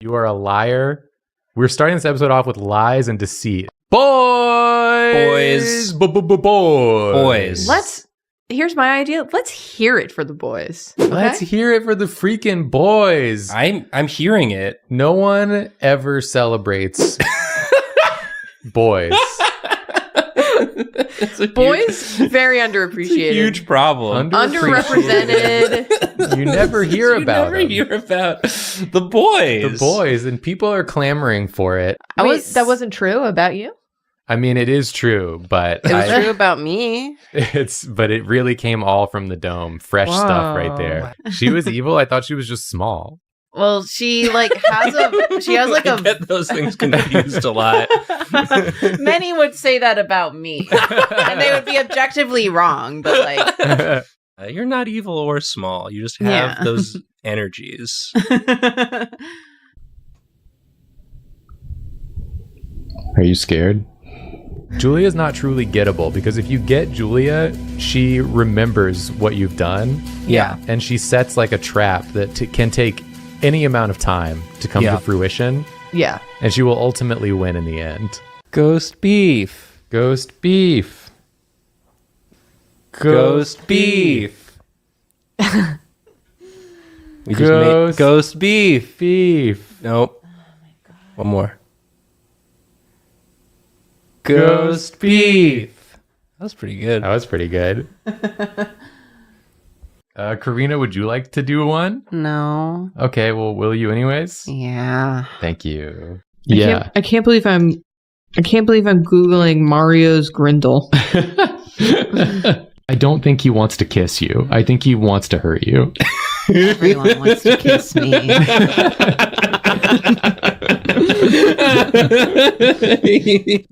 You are a liar. We're starting this episode off with lies and deceit. Boys. Here's my idea. Let's hear it for the boys. Let's hear it for the freaking boys. I'm hearing it. No one ever celebrates boys. Boys, very underappreciated. It's a huge problem. Underrepresented. You never hear about them. You never hear about the boys. The boys, and people are clamoring for it. That wasn't true about you? I mean, it is true, but it was true about me. But it really came all from the dome. Fresh stuff right there. She was evil. I thought she was just small. Well, she has a get those things confused a lot. Many would say that about me, and they would be objectively wrong. But like, you're not evil or small. You just have those energies. Are you scared? Julia's not truly gettable because if you get Julia, she remembers what you've done. Yeah. And she sets like a trap that can take any amount of time to come to fruition. Yeah. And she will ultimately win in the end. Ghost beef. Ghost beef. Ghost beef. We just made ghost beef. Beef. Nope. One more. Ghost beef. That was pretty good. That was pretty good. Karina, would you like to do one? no, Okay, well, will you anyways? yeah. Thank you. I can't believe I'm Googling Mario's Grindle. I don't think he wants to kiss you. I think he wants to hurt you. Everyone wants to kiss me.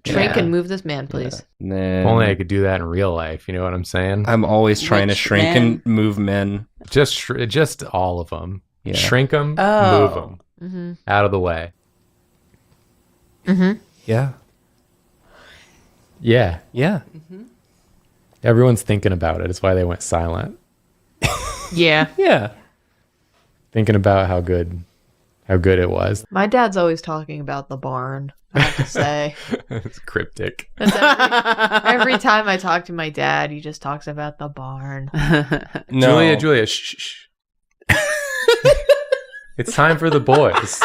Shrink and move this man, please. Nah. If only I could do that in real life. You know what I'm saying? I'm always trying to shrink men? and move men. Just all of them. Yeah. Shrink them, Oh. move them out of the way. Yeah. Yeah. Yeah. Everyone's thinking about it. It's why they went silent. Yeah. Yeah. Thinking about how good it was. My dad's always talking about the barn, I have to say. It's cryptic. That's every time I talk to my dad, he just talks about the barn. No. Julia, shh. It's time for the boys.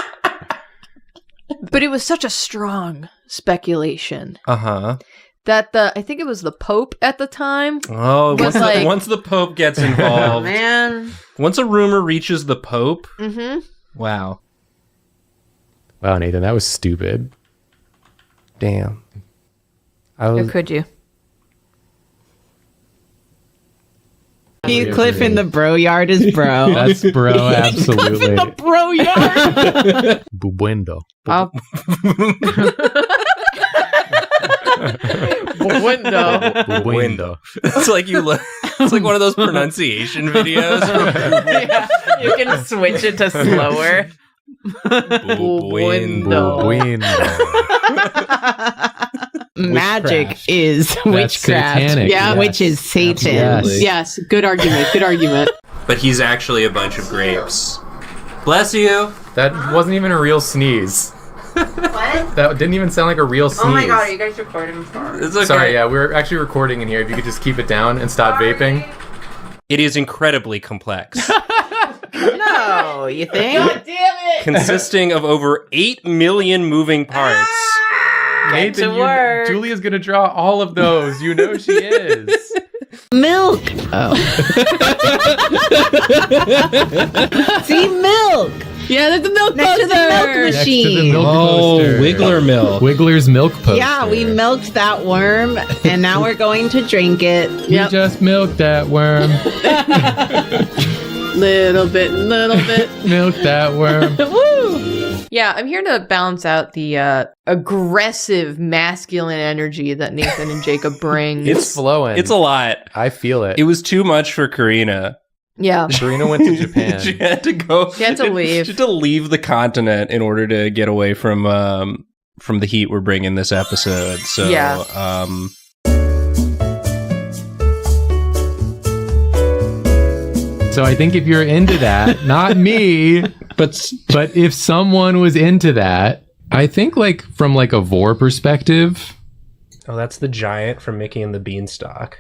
But it was such a strong speculation Uh-huh. that I think it was the Pope at the time. Oh, Was like- once the Pope gets Oh, involved, man. once a rumor reaches the Pope, wow. Wow, Nathan, that was stupid. Damn. Or could you? Heathcliff in the bro yard is bro. That's bro, absolutely. the bro yard. Buendo. Window. It's like it's like one of those pronunciation videos. Yeah, you can switch it to slower. Buendo. Magic is witchcraft. satanic, Yeah, yes. which is Satan. Yes. Yes, good argument. But he's actually a bunch of grapes. Bless you. That wasn't even a real sneeze. What? That didn't even sound like a real sneeze. Oh my god, are you guys recording for? It's okay. Sorry, yeah, we're actually recording in here. If you could just keep it down and stop vaping. It is incredibly complex, No, you think? God damn it! consisting of over 8 million moving parts. Nathan, to work. Julia's gonna draw all of those. You know she is. Milk. Oh. See, milk. Yeah, there's the milk Next to the milk Next to machine. the milk Oh, poster. Wiggler milk. Wiggler's milk poster. Yeah, we milked that worm, and now we're going to drink it. We just milked that worm. little bit. Milked that worm. Woo! Yeah, I'm here to balance out the aggressive masculine energy that Nathan and Jacob bring. It's flowing. It's a lot. I feel it. It was too much for Karina. Yeah. Karina went to Japan. She had to go. She had to leave. She had to leave the continent in order to get away from the heat we're bringing this episode. So Yeah. So I think if you're into that, not me, but if someone was into that, I think like from like a vor perspective. Oh, that's the giant from Mickey and the Beanstalk.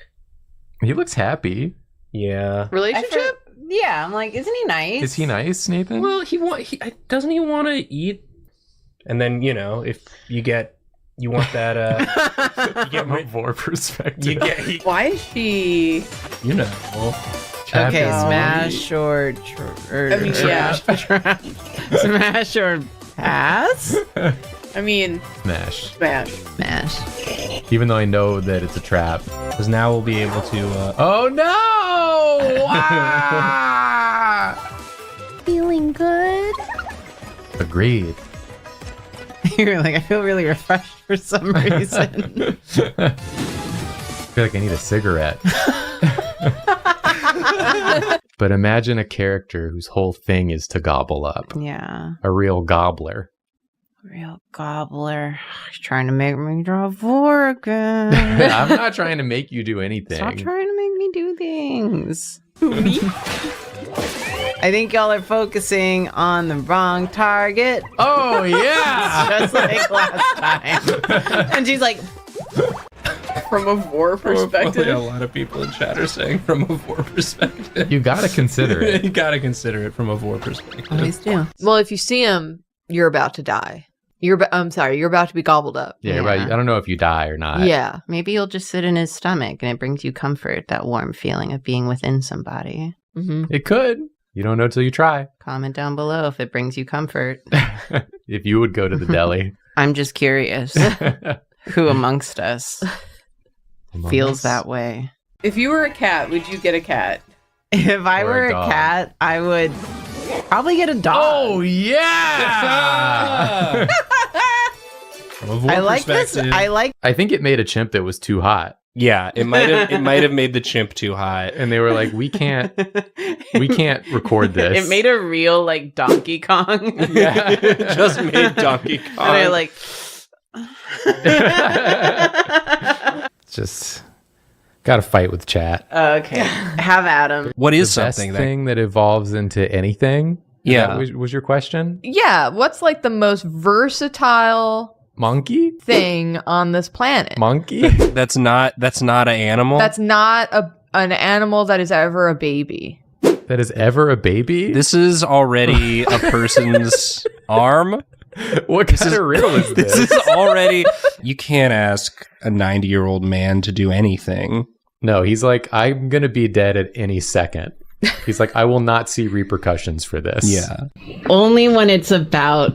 He looks happy. Yeah. Relationship? Yeah, I'm like, isn't he nice? Is he nice, Nathan? Well, doesn't he want to eat? And then, you know, if you want that, you get from a vor perspective. you get, Why is she? you know. Okay, Chapter smash or I mean, yeah. smash or pass? I mean, Smash. Smash. Even though I know that it's a trap. Because now we'll be able to. Oh no! Ah! Feeling good? Agreed. You're like, I feel really refreshed for some reason. I feel like I need a cigarette. But imagine a character whose whole thing is to gobble up. Yeah. A real gobbler. Real gobbler. He's trying to make me draw vor again. I'm not trying to make you do anything. Stop trying to make me do things. Me? I think y'all are focusing on the wrong target. Oh, yeah! Just like last time. And she's like, from a vor perspective. A lot of people in chat are saying from a vor perspective. You gotta consider it. You gotta consider it from a vor perspective. always do. Well, if you see him, you're about to die. I'm sorry, you're about to be gobbled up. Yeah, right. I don't know if you die or not. Yeah. Maybe you'll just sit in his stomach and it brings you comfort, that warm feeling of being within somebody. Mm-hmm. It could. You don't know till you try. Comment down below if it brings you comfort. If you would go to the deli. I'm just curious. Who amongst us feels that way? If you were a cat, would you get a cat? If I Or a were a dog. cat, I would probably get a dog. Oh, yeah! From a vor I like this. perspective. I think it made a chimp that was too hot. Yeah, it might have made the chimp too hot. And they were like, we can't record this. It made a real like Donkey Kong. Yeah. It just made Donkey Kong. And I like Just gotta fight with chat. okay. Have Adam. What is The best something that? thing that evolves into anything? Yeah. That was your question? Yeah. What's like the most versatile Monkey? thing on this planet? Monkey? That's not an animal. That's not an animal that is ever a baby. That is ever a baby? This is already a person's arm. What kind of riddle is this? This is already. You can't ask a 90-year-old man to do anything. No, he's like, I'm gonna be dead at any second. He's like, I will not see repercussions for this. Yeah. Only when it's about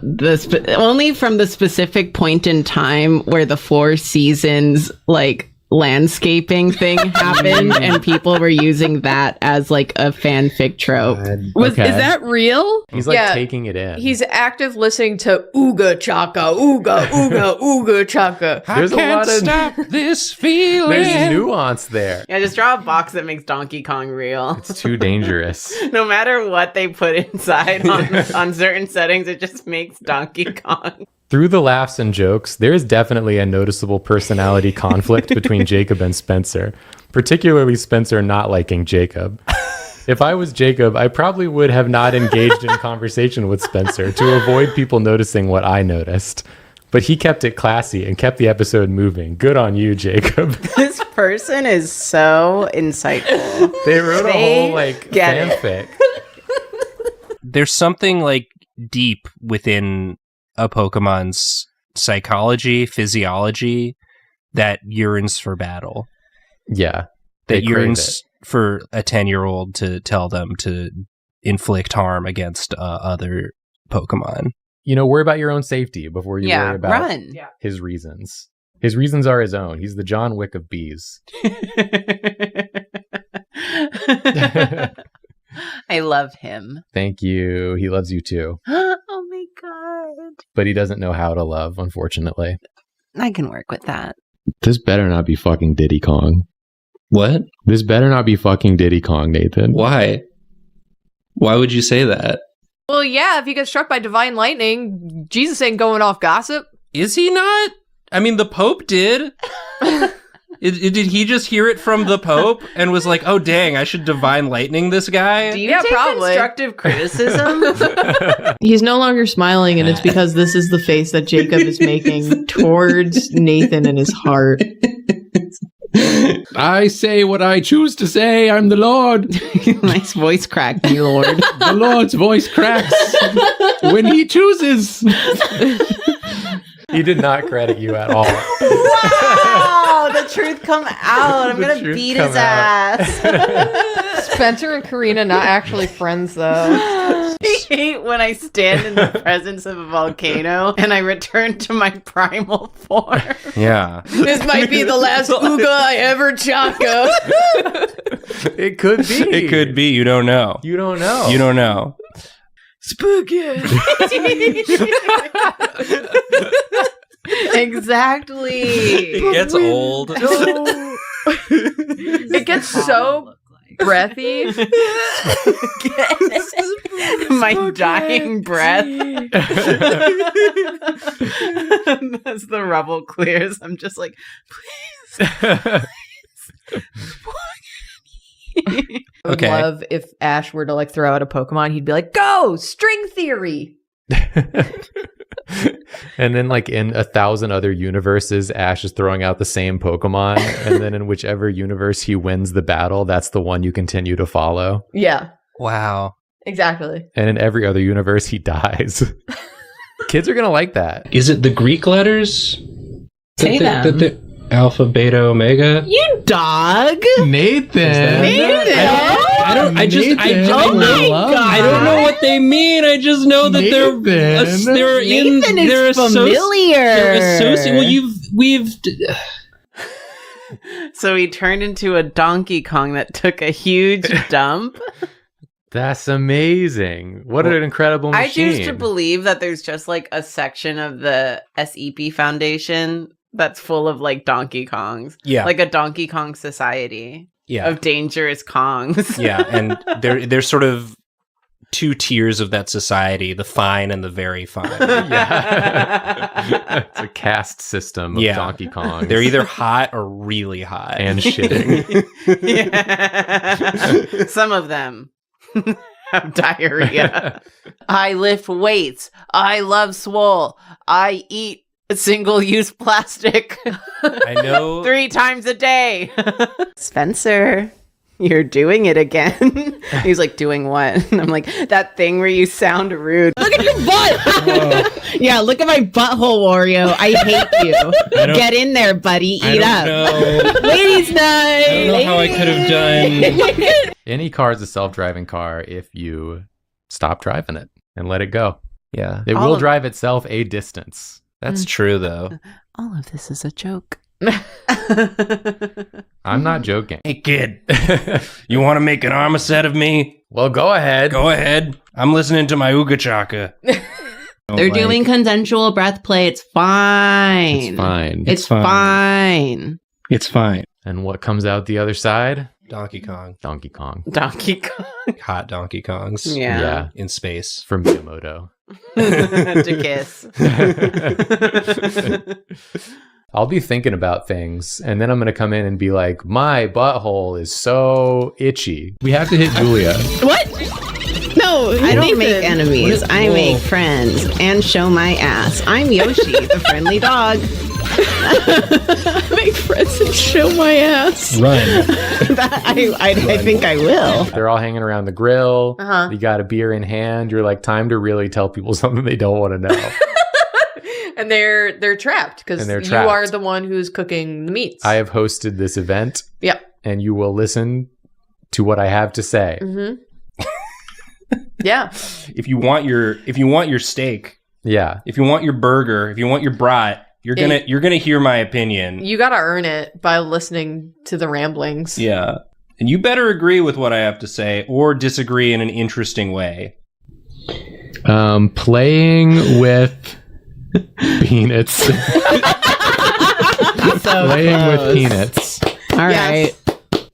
only from the specific point in time where the Four Seasons like landscaping thing happened and people were using that as like a fanfic trope. Is Okay. that real? He's like Yeah. taking it in. He's active listening to Ooga Chaka, Ooga, Ooga, Ooga Chaka. There's a lot of stop this feeling. there's nuance there. Yeah, just draw a box that makes Donkey Kong real. It's too dangerous. No matter what they put inside on certain settings, it just makes Donkey Kong. Through the laughs and jokes, there is definitely a noticeable personality conflict between Jacob and Spencer, particularly Spencer not liking Jacob. If I was Jacob, I probably would have not engaged in conversation with Spencer to avoid people noticing what I noticed. But he kept it classy and kept the episode moving. Good on you, Jacob. This person is so insightful. They wrote a They whole like get it. fanfic. There's something like deep within a Pokemon's psychology, physiology that yearns for battle. Yeah. That They crave yearns for a 10-year-old to tell them to inflict harm against other Pokemon. You know, worry about your own safety before you worry about run. his reasons. His reasons are his own. He's the John Wick of bees. I love him. Thank you. He loves you too. Oh my god. But he doesn't know how to love, unfortunately. I can work with that. This better not be fucking Diddy Kong. What? This better not be fucking Diddy Kong, Nathan. Why? Why would you say that? Well, yeah, if you get struck by divine lightning, Jesus ain't going off gossip. Is he not? I mean, the Pope did. Did he just hear it from the Pope and was like, oh, dang, I should divine lightning this guy? Do you take constructive criticism? He's no longer smiling, and it's because this is the face that Jacob is making towards Nathan in his heart. I say what I choose to say. I'm the Lord. Nice voice crack, my lord. The Lord's voice cracks when he chooses. He did not credit you at all. Wow, the truth come out. I'm The gonna truth beat come his out. ass. Spencer and Karina not actually friends, though. I hate when I stand in the presence of a volcano and I return to my primal form. Yeah. This might be the last Ooga I ever chaka. It could be. It could be. You don't know. You don't know. You don't know. Spooky. Exactly. It gets old. It gets so breathy. My dying breath. As the rubble clears, I'm just like, please. I would Okay. love if Ash were to like throw out a Pokemon, he'd be like, "Go string theory." And then, like, in 1,000 other universes, Ash is throwing out the same Pokemon. And then in whichever universe he wins the battle, that's the one you continue to follow. Yeah, Wow. exactly. And in every other universe, he dies. Kids are going to like that. Is it the Greek letters? Say them. Alpha, Beta, Omega? You dog. Nathan. I don't know. I don't know what they mean. I just know that Nathan. they're in. Nathan They're is familiar. They're associated. Well, we've. So he turned into a Donkey Kong that took a huge dump. That's amazing. What an incredible machine. I choose to believe that there's just like a section of the SEP Foundation that's full of like Donkey Kongs. Yeah. Like a Donkey Kong society Yeah. of dangerous Kongs. Yeah, and there's sort of two tiers of that society: the fine and the very fine. Yeah. It's a caste system of Yeah. Donkey Kong. They're either hot or really hot. and shitting. Yeah. Some of them have diarrhea. I lift weights. I love swole. I eat single-use plastic I know. 3 times a day. Spencer, you're doing it again. He's like, doing what? And I'm like, that thing where you sound rude. Look at your butt. Yeah, look at my butthole, Wario. I hate you. Get in there, buddy. Eat up. Ladies' night. I don't know how I could have done. Any car is a self-driving car if you stop driving it and let it go. Yeah, It will drive itself a distance. that's true though. All of this is a joke. I'm not joking. Hey kid, you want to make an armiset of me? Well, go ahead. Go ahead. I'm listening to my Ooga Chaka. They're doing consensual breath play. It's fine. It's fine. It's fine. It's fine. And what comes out the other side? Donkey Kong. Donkey Kong. Donkey Kong. Hot Donkey Kongs. Yeah. In space. From Miyamoto. To kiss. I'll be thinking about things, and then I'm going to come in and be like, my butthole is so itchy. We have to hit Julia. What? No, I don't make enemies. I make friends and show my ass. I'm Yoshi, the friendly dog. Make friends and show my ass. Run. I think I will. They're all hanging around the grill. Uh-huh. You got a beer in hand. You're like, time to really tell people something they don't want to know. And they're trapped because And they're you trapped. are the one who's cooking the meats. I have hosted this event, Yep. and you will listen to what I have to say. Mm-hmm. Yeah. If you want your steak, Yeah. if you want your burger, if you want your brat, you're gonna hear my opinion. You gotta earn it by listening to the ramblings. Yeah. And you better agree with what I have to say or disagree in an interesting way. Playing with peanuts. Playing with peanuts. All right.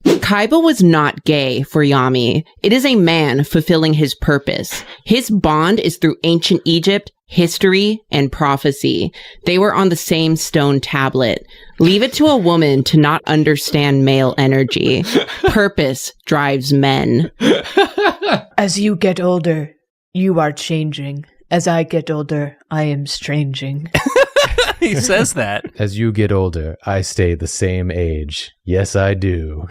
Kaiba was not gay for Yami. It is a man fulfilling his purpose. His bond is through ancient Egypt history and prophecy. They were on the same stone tablet. Leave it to a woman to not understand male energy. Purpose drives men. As you get older, you are changing. As I get older, I am stranging. He says that. As you get older, I stay the same age. Yes, I do.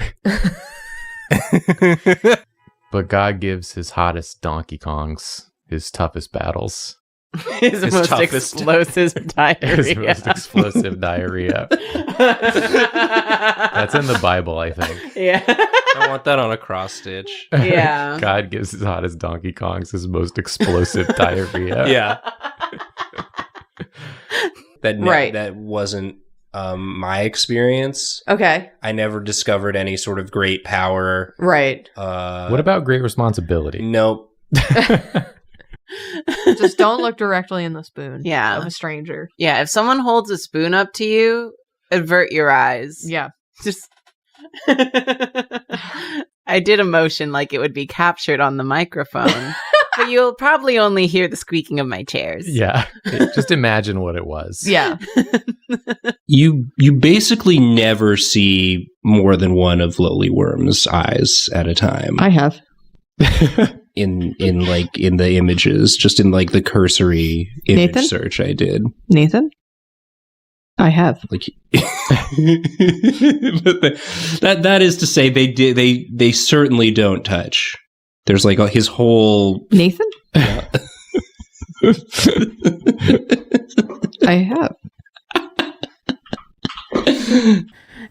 But God gives his hottest Donkey Kongs his toughest battles. His most toughest. explosive diarrhea. His most explosive diarrhea. That's in the Bible, I think. Yeah. I want that on a cross stitch. Yeah. God gives his hottest Donkey Kongs his most explosive diarrhea. Yeah. Right. That wasn't my experience. Okay. I never discovered any sort of great power. Right. What about great responsibility? Nope. Just don't look directly in the spoon Yeah. of a stranger. Yeah, if someone holds a spoon up to you, avert your eyes. Yeah. Just I did a motion like it would be captured on the microphone, but you'll probably only hear the squeaking of my chairs. Yeah. Just imagine what it was. Yeah. You basically never see more than one of Lowly Worm's eyes at a time. I have. in the images, just in like the cursory image Nathan? search I did. Nathan? I have. Like but that is to say they certainly don't touch. There's like his whole Nathan? I have.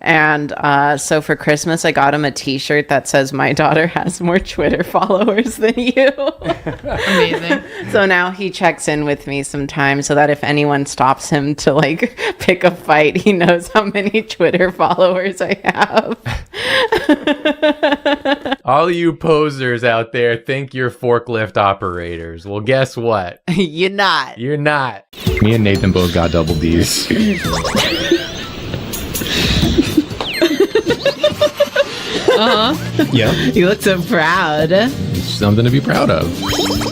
And so for Christmas, I got him a t-shirt that says, "My daughter has more Twitter followers than you." Amazing. So now he checks in with me sometimes so that if anyone stops him to like pick a fight, he knows how many Twitter followers I have. All you posers out there think you're forklift operators. Well, guess what? You're not. You're not. Me and Nathan both got double D's. yeah. You look so proud. Something to be proud of.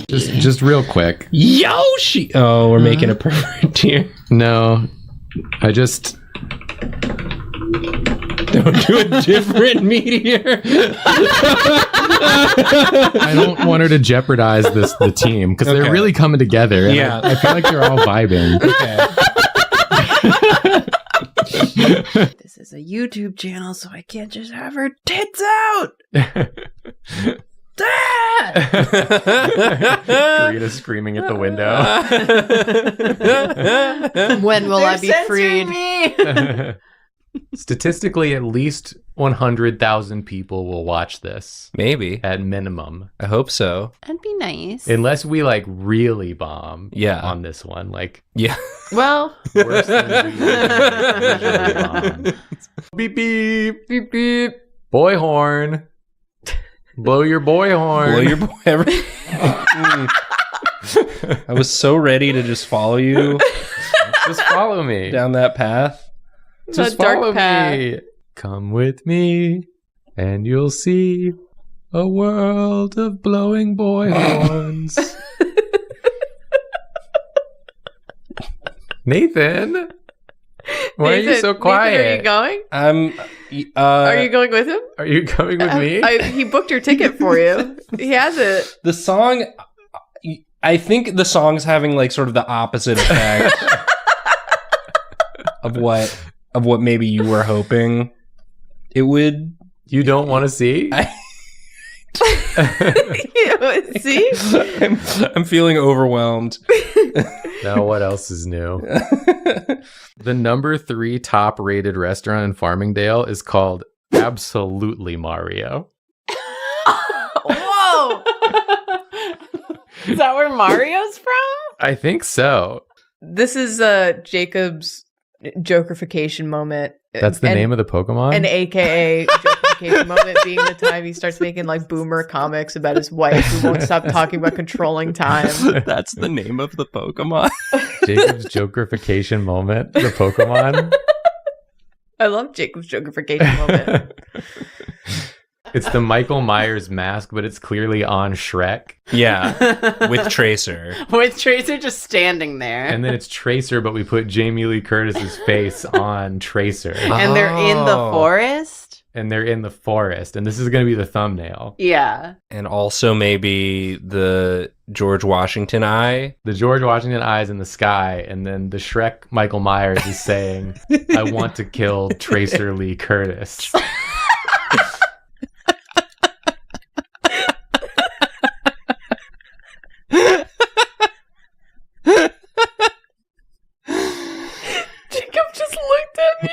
Just real quick. Yoshi. Oh, we're making a pervert here. No, I just Don't do a different meteor. I don't want her to jeopardize the team because Okay. they're really coming together. And Yeah. I feel like they're all vibing. Okay. This is a YouTube channel, so I can't just have her tits out. Karina screaming at the window. When will I be freed? Me. Statistically, at least 100,000 people will watch this Maybe. at minimum, I hope so. That'd be nice. unless we like really bomb Yeah. on this one, like Yeah. Well, worse than we usually bomb. Beep beep beep beep. boy horn. Blow your boy horn. Blow your boy ever. I was so ready to just follow you Just follow me. down that path. Just dark follow path. me. Come with me, and you'll see a world of blowing boy horns. Nathan, why are you so quiet? Nathan, are you going? I'm. Are you going with him? Are you coming with me? He booked your ticket for you. He has it. The song. I think the song's having like sort of the opposite effect of what maybe you were hoping it would. You don't want to see? See? I'm feeling overwhelmed. Now, what else is new? The number 3 top rated restaurant in Farmingdale is called Absolutely Mario. Whoa! Is that where Mario's from? I think so. This is Jacob's jokerification moment. That's the name of the Pokemon? An AKA jokerification moment being the time he starts making like boomer comics about his wife who won't stop talking about controlling time. That's the name of the Pokemon. Jacob's jokerification moment, the Pokemon. I love Jacob's jokerification moment. It's the Michael Myers mask, but it's clearly on Shrek. Yeah, with Tracer. With Tracer just standing there. And then it's Tracer, but we put Jamie Lee Curtis's face on Tracer. And they're in the forest? And they're in the forest. And this is going to be the thumbnail. Yeah. And also maybe the George Washington eye. The George Washington eyes in the sky. And then the Shrek Michael Myers is saying, I want to kill Tracer Lee Curtis. Jacob just looked at me.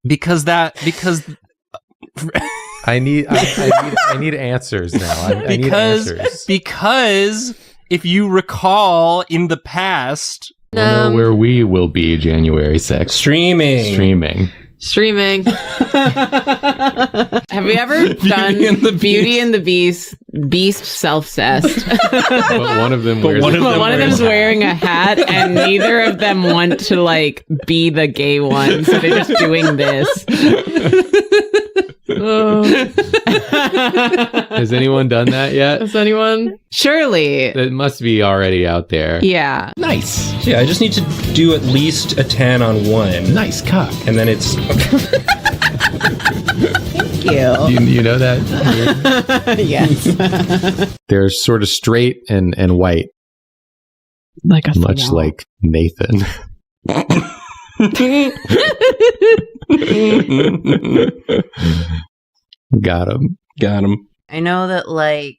Because I need answers now. I need answers. Because if you recall in the past, We'll know where we will be January 6th. streaming. Have you ever done Beauty and the Beast self-cessed? But one of them wears One of them's wearing a hat, and neither of them want to like be the gay one, so they're just doing this. Has anyone done that yet? Has anyone? Surely. It must be already out there. Yeah. Nice. Yeah, I just need to do at least a 10 on one. Nice cock. And then it's Thank you. You know that? Yes. They're sort of straight and white, Like a much female. like Nathan. Got him. I know that like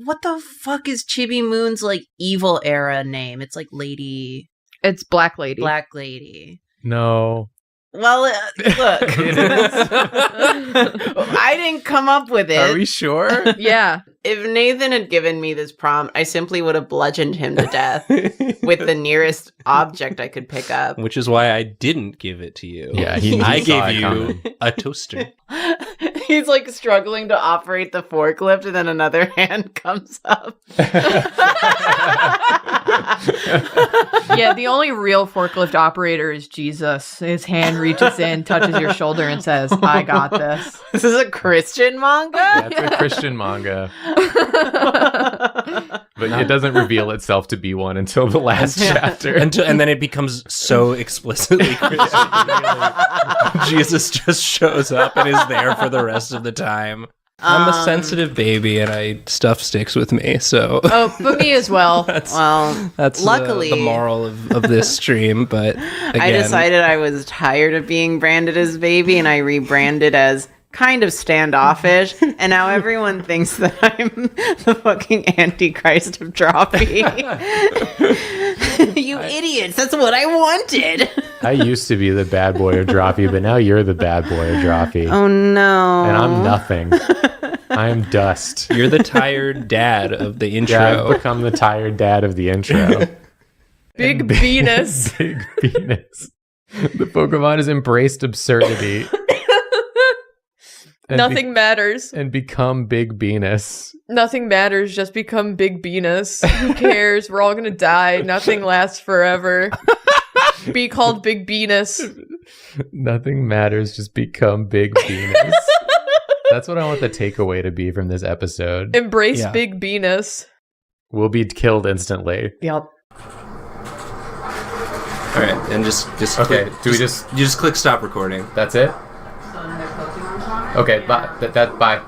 what the fuck is Chibi Moon's like evil era name? It's like It's Black Lady. Black Lady. No. Well, look. I didn't come up with it. Are we sure? Yeah. If Nathan had given me this prompt, I simply would have bludgeoned him to death with the nearest object I could pick up. which is why I didn't give it to you. Yeah, I saw it gave you coming. a toaster. He's like struggling to operate the forklift, and then another hand comes up. Yeah, the only real forklift operator is Jesus. His hand reaches in, touches your shoulder, and says, I got this. This is a Christian manga? That's a Christian manga. But it doesn't reveal itself to be one until the last chapter. And then it becomes so explicitly Christian. Jesus just shows up and is there for the rest of the time. I'm a sensitive baby, and stuff sticks with me. So Oh, but me as well. that's Luckily, the moral of this stream. But again, I decided I was tired of being branded as baby, and I rebranded as kind of standoffish, and now everyone thinks that I'm the fucking Antichrist of Drawfee. You idiots, that's what I wanted. I used to be the bad boy of Drawfee, but now you're the bad boy of Drawfee. Oh no. And I'm nothing. I am dust. you're the tired dad of the intro. Yeah, I've become the tired dad of the intro. Big Venus. Big Venus. The Pokemon has embraced absurdity. And Nothing matters. and become Big Venus. Nothing matters. Just become Big Venus. Who cares? We're all gonna die. Nothing lasts forever. Be called Big Venus. Nothing matters, just become Big Venus. That's what I want the takeaway to be from this episode. Embrace Yeah. Big Venus. We'll be killed instantly. Yep. All right, and just Okay, click, do we you just click stop recording. That's it? Okay, bye. Bye.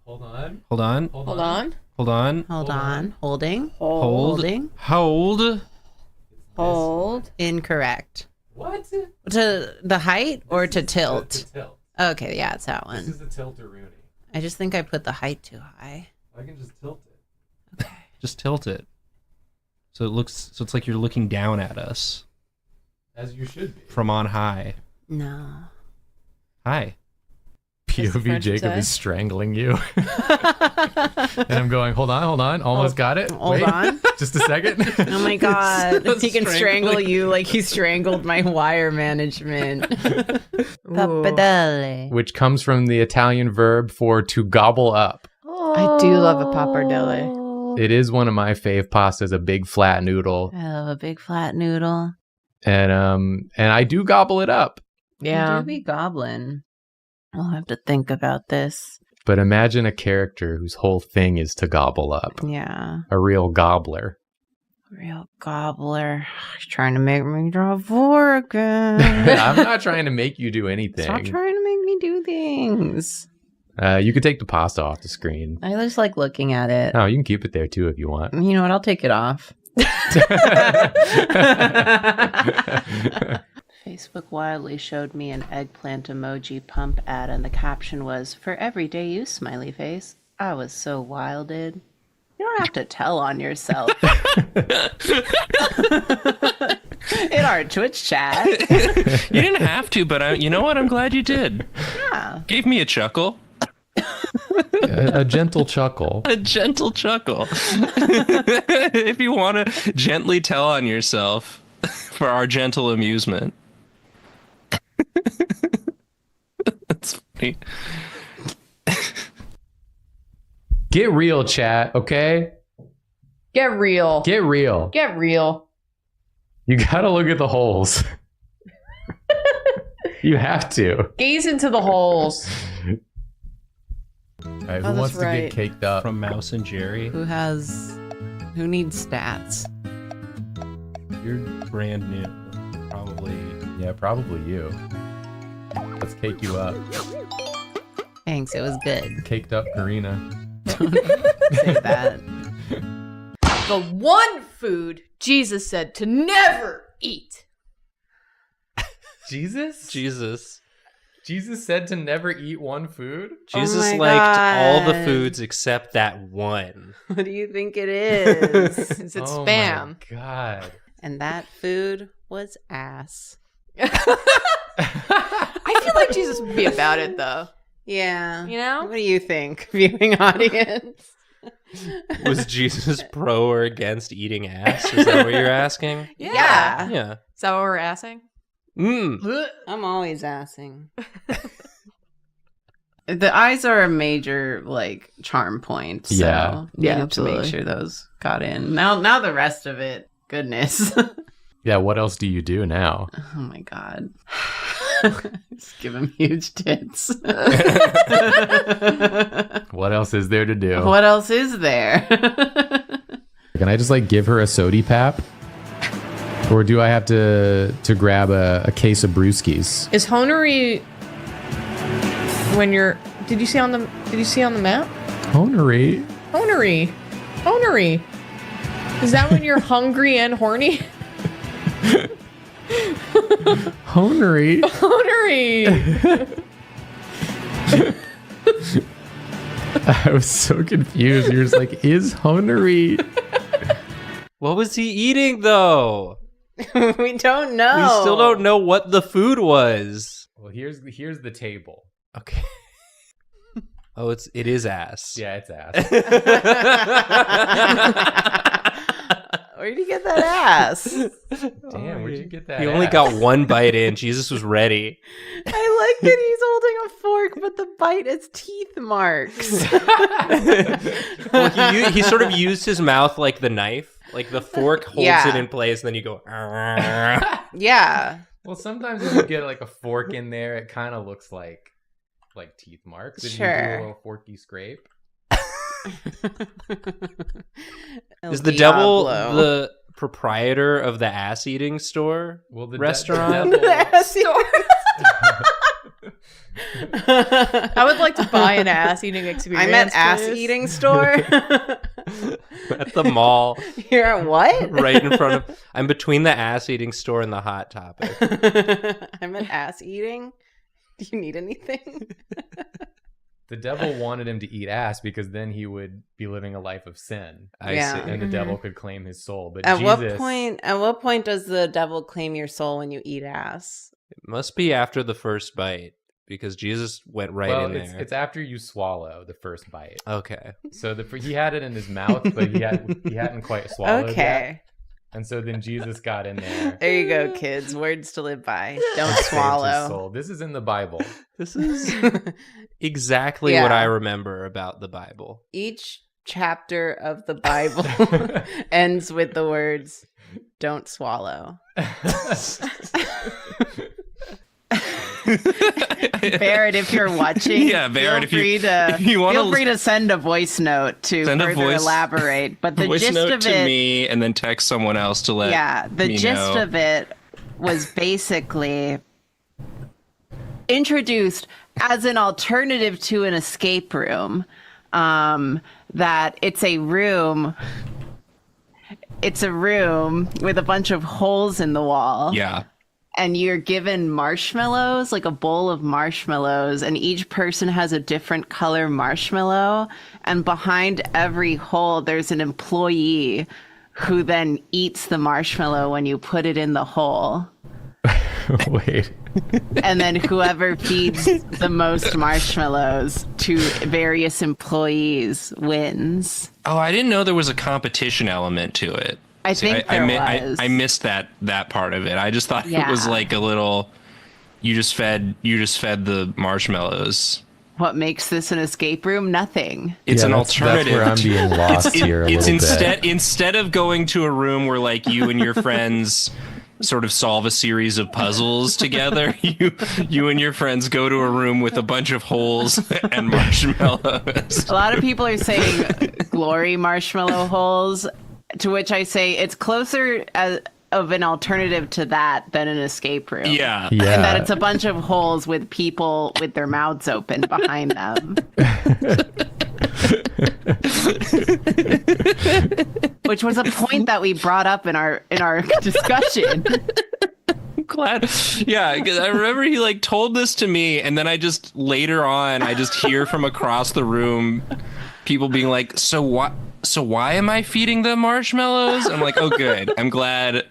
Hold on. Hold on. Hold on. Hold on. Hold on. Holding. Hold. Holding. Hold. Hold. Incorrect. What? To the height or to tilt? To tilt. Okay, yeah, it's that one. This is the tilt-a-rooney. I just think I put the height too high. I can just tilt it. Okay. Just tilt it. So it's like you're looking down at us As you should be. from on high. No. Hi. POV French Jacob say? is strangling you. And I'm going, hold on. Almost got it. Hold Wait, on. just a second. Oh my god. So He can strangle strangling. you like he strangled my wire management. Pappardelle. Which comes from the Italian verb for to gobble up. I do love a pappardelle. It is one of my fave pastas, a big flat noodle. I love a big flat noodle. And I do gobble it up. Yeah. You do be goblin. I'll have to think about this. But imagine a character whose whole thing is to gobble up. Yeah. A real gobbler. Real gobbler. He's trying to make me draw 4 again. I'm not trying to make you do anything. Stop trying to make me do things. You could take the pasta off the screen. I just like looking at it. Oh, you can keep it there too if you want. You know what? I'll take it off. Facebook wildly showed me an eggplant emoji pump ad, and the caption was, "For everyday use, smiley face." I was so wilded. You don't have to tell on yourself. In our Twitch chat. You didn't have to, but you know what? I'm glad you did. Yeah. Gave me a chuckle. A gentle chuckle. A gentle chuckle. If you want to gently tell on yourself for our gentle amusement. That's funny. Get real, chat, okay? Get real. Get real. Get real. You gotta look at the holes. You have to. Gaze into the holes. All right, who Oh, that's wants to right. get caked up? From Mouse and Jerry. Who needs stats? You're brand new. Probably. Yeah, probably you. Let's cake you up. Thanks, it was good. Caked up Karina. Say that. The one food Jesus said to never eat. Jesus? Jesus. Jesus said to never eat one food? Jesus my liked all the God. foods except that one. What do you think it is? Is it Oh spam? my God. And that food was ass. I feel like Jesus would be about it though. Yeah. You know? What do you think, viewing audience? Was Jesus pro or against eating ass? Is that what you're asking? Yeah. Yeah. Is that what we're asking? I'm always assing. The eyes are a major, like, charm point. So Yeah. you Yeah, have to make absolutely. sure those got in. Now the rest of it, goodness. Yeah, what else do you do now? Oh my god. Just give him huge tits. What else is there to do? What else is there? Can I just like give her a sody pap? Or do I have to grab a case of brewskis? Is honery when you're did you see on the map? Honery? Honery. Is that when you're hungry and horny? Honery? Honery. I was so confused. You're just like, is honery? What was he eating though? We don't know. We still don't know what the food was. Well, here's the table. Okay. Oh, it is ass. Yeah, it's ass. Where'd you get that ass? Damn, where'd you get that? He only ass? got one bite in. Jesus was ready. I like that he's holding a fork, but the bite is teeth marks. Well, he sort of used his mouth like the knife. Like the fork holds Yeah. it in place, and then you go. Yeah. Well, sometimes when you get like a fork in there, it kind of looks like teeth marks. Did you do Sure. a little forky scrape? Is the devil the proprietor of the ass eating store? Well, the Restaurant? devil- I would like to buy an ass eating experience. I'm at ass please. eating store. At the mall, You're at what? right in front of. I'm between the ass eating store and the Hot Topic. I'm at ass eating. Do you need anything? The devil wanted him to eat ass because then he would be living a life of sin. I Yeah. see. And the devil could claim his soul. But At Jesus, what point does the devil claim your soul when you eat ass? It must be after the first bite. because Jesus went right Well, in there. it's after you swallow the first bite. Okay. So he had it in his mouth, but he hadn't quite swallowed Okay. yet. And so then Jesus got in there. There you go, kids. Words to live by. Don't saved his swallow. soul. This is in the Bible. This is exactly Yeah. what I remember about the Bible. Each chapter of the Bible ends with the words, don't swallow. Barrett, if you're watching, Yeah, Barrett, feel free feel free to send a voice note to further elaborate. But the voice gist note of to it, me and then text someone else to let the me gist know. of it was basically introduced as an alternative to an escape room. That it's a room with a bunch of holes in the wall. Yeah. And you're given marshmallows, like a bowl of marshmallows, and each person has a different color marshmallow. And behind every hole, there's an employee who then eats the marshmallow when you put it in the hole. Wait. And then whoever feeds the most marshmallows to various employees wins. Oh, I didn't know there was a competition element to it. I think there was. I missed that part of it. I just thought it was Yeah. like a little. You just fed the marshmallows. What makes this an escape room? Nothing. It's an alternative. That's where I'm being lost here a It's little bit. instead of going to a room where like you and your friends sort of solve a series of puzzles together, you and your friends go to a room with a bunch of holes and marshmallows. A lot of people are saying glory marshmallow holes, to which I say it's closer of an alternative to that than an escape room. Yeah. And that it's a bunch of holes with people with their mouths open behind them. Which was a point that we brought up in our discussion. Glad. Yeah, 'cause I remember he like told this to me, and then I just later on I just hear from across the room people being like, so why am I feeding them marshmallows? I'm like, oh good. I'm glad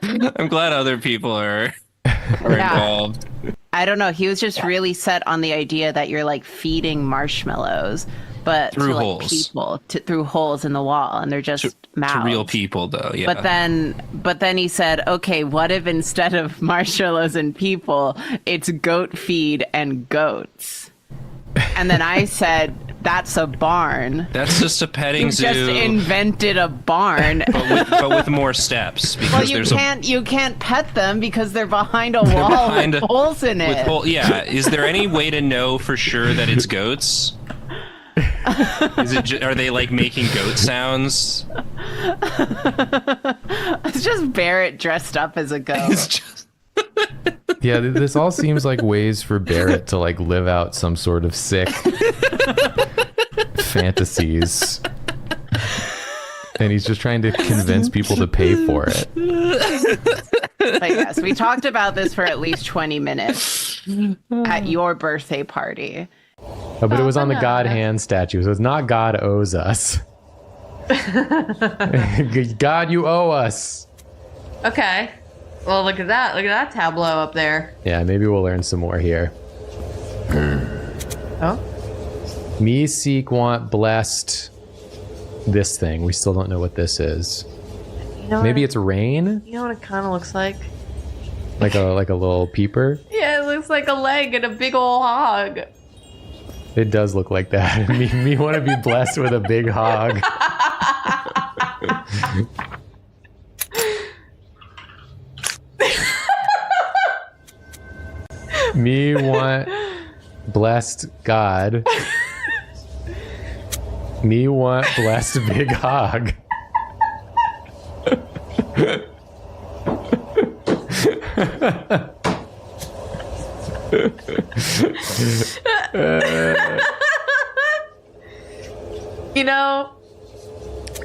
other people are involved. I don't know. He was just really set on the idea that you're like feeding marshmallows, but Through to like holes. people through holes in the wall, and they're just mouths. To real people though, yeah. But then he said, okay, what if instead of marshmallows and people, it's goat feed and goats? And then I said, that's a barn. That's just a petting You zoo. just invented a barn. but with more steps because Well, you can't pet them because they're behind a wall with holes in it. Yeah, is there any way to know for sure that it's goats? Are they like making goat sounds? It's just Barrett dressed up as a goat. It's just Yeah, this all seems like ways for Barrett to like live out some sort of sick fantasies. And he's just trying to convince people to pay for it. But yes, we talked about this for at least 20 minutes at your birthday party. Oh, but it was on the God hand statue, so it's not God owes us. God, you owe us. Okay. Well, look at that. Look at that tableau up there. Yeah, maybe we'll learn some more here. Oh? Me seek want blessed this thing. We still don't know what this is. You know Maybe what it's rain? You know what it kind of looks like? Like a little peeper? Yeah, it looks like a leg and a big ol' hog. It does look like that. Me want to be blessed with a big hog. Me want blessed God. Me want blessed big hog. You know,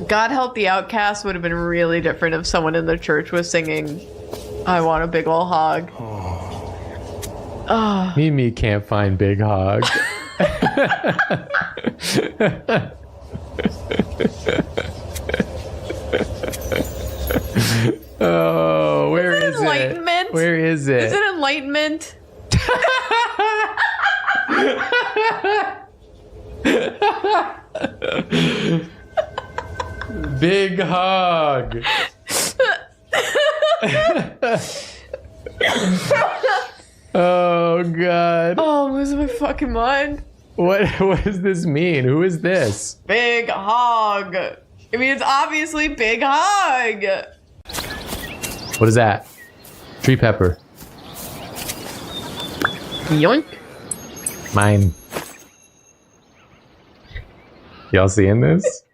God Help the Outcast would have been really different if someone in the church was singing, I want a big ol' hog. Me can't find big hog. Oh, where is it? Enlightenment? Where is it? Is it Enlightenment? Big hog. Oh god. Oh, I'm losing my fucking mind. What does this mean? Who is this? Big hog. I mean, it's obviously big hog. What is that? Tree pepper. Yoink. Mine. Y'all seeing this?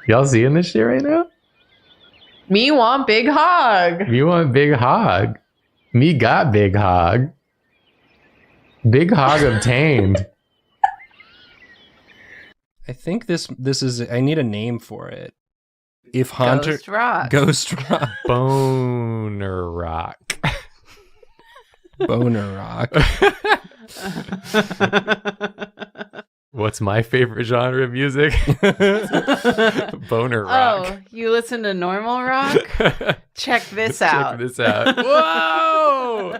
Y'all seeing this shit right now? Me want big hog. You want big hog? Me got big hog. Big hog obtained. I think this is. I need a name for it. If Haunter Ghost rock. Ghost Rock, Boner rock. Boner Rock. What's my favorite genre of music? Boner rock. Oh, you listen to normal rock? Check this out. Check this out. Whoa!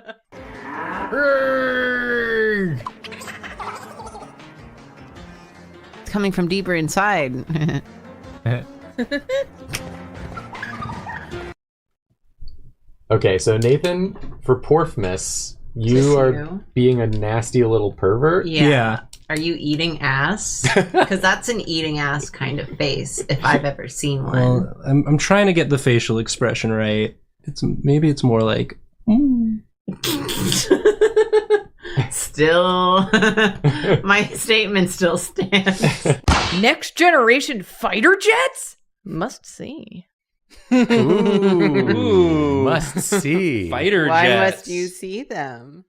It's coming from deeper inside. Okay, so Nathan, for Porfmas, you this are you? being a nasty little pervert. Yeah. Are you eating ass? Because that's an eating ass kind of face, if I've ever seen one. Well, I'm trying to get the facial expression right. Maybe it's more like. Still, my statement still stands. Next generation fighter jets? Must see. Ooh, must see. Fighter Why jets. must you see them?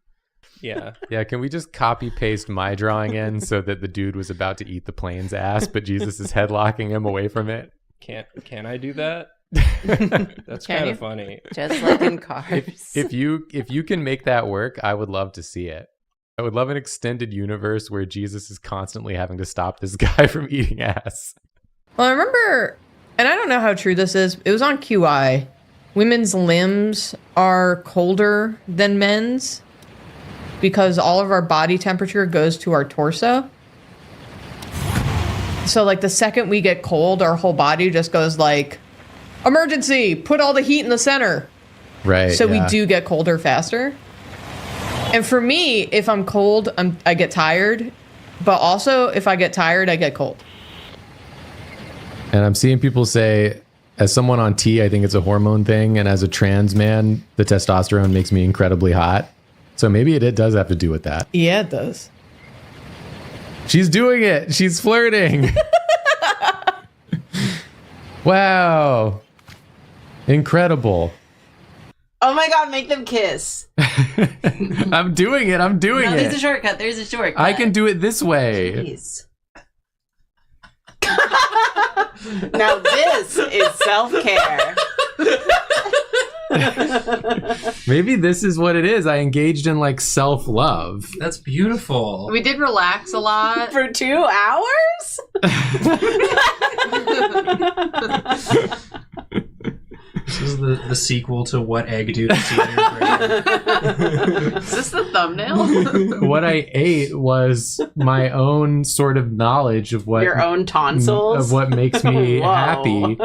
Yeah. Yeah, can we just copy paste my drawing in so that the dude was about to eat the plane's ass, but Jesus is headlocking him away from it? Can I do that? That's Can kind you? of funny. Just like in cars. If you can make that work, I would love to see it. I would love an extended universe where Jesus is constantly having to stop this guy from eating ass. Well, I remember, and I don't know how true this is, it was on QI. Women's limbs are colder than men's because all of our body temperature goes to our torso. So, like, the second we get cold, our whole body just goes like, emergency, put all the heat in the center. Right. So yeah. we do get colder faster. And for me, if I'm cold, I get tired. But also, if I get tired, I get cold. And I'm seeing people say, as someone on T, I think it's a hormone thing. And as a trans man, the testosterone makes me incredibly hot. So maybe it does have to do with that. Yeah, it does. She's doing it. She's flirting. Wow. Incredible. Oh my god, make them kiss. I'm doing it. I'm doing No, there's a it. shortcut. There's a shortcut. I can do it this way. Jeez. Now this is self-care. Maybe this is what it is. I engaged in like self-love. That's beautiful. We did relax a lot. For 2 hours? This is the sequel to What Egg Do to See in Your Brain. Is this the thumbnail? What I ate was my own sort of knowledge of what Your own tonsils? of what makes me Whoa. happy.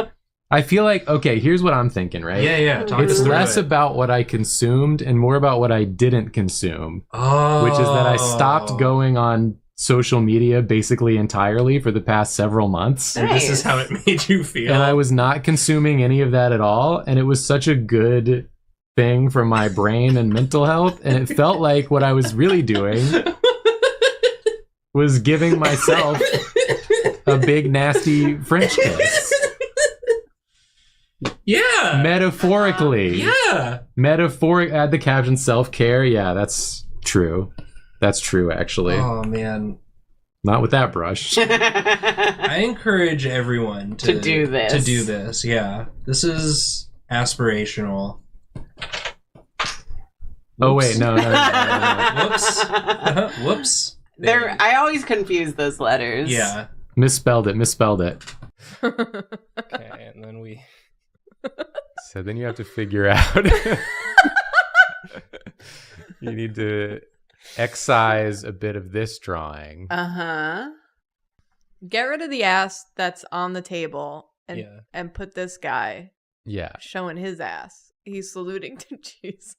I feel like, okay, here's what I'm thinking, right? Yeah. Talk It's us through less it. about what I consumed and more about what I didn't consume, Oh. which is that I stopped going on social media basically entirely for the past several months. And this is how it made you feel. And I was not consuming any of that at all. And it was such a good thing for my brain and mental health. And it felt like what I was really doing was giving myself a big, nasty French kiss. Yeah. Metaphorically. Yeah. Add the caption self-care. Yeah, that's true. That's true, actually. Oh man. Not with that brush. I encourage everyone to do this. To do this, yeah. This is aspirational. Oh, wait, no. Whoops. Whoops. I always confuse those letters. Yeah. Misspelled it. Okay, and then we. So then you have to figure out. You need to excise a bit of this drawing. Uh-huh. Get rid of the ass that's on the table and put this guy Yeah. showing his ass. He's saluting to Jesus.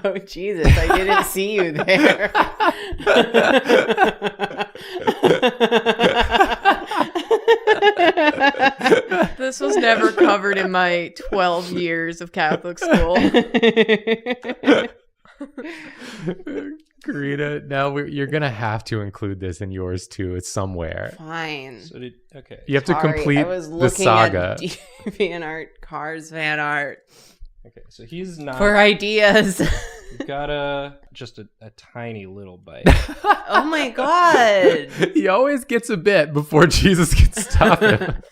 Oh, Jesus, I didn't see you there. This was never covered in my 12 years of Catholic school. Karina, now you're going to have to include this in yours too. It's somewhere. Fine. So okay. You have to complete I was the looking saga. at DeviantArt, Cars fan art Okay, so he's not. for ideas. You've got just a tiny little bite. Oh my God. He always gets a bit before Jesus can stop him.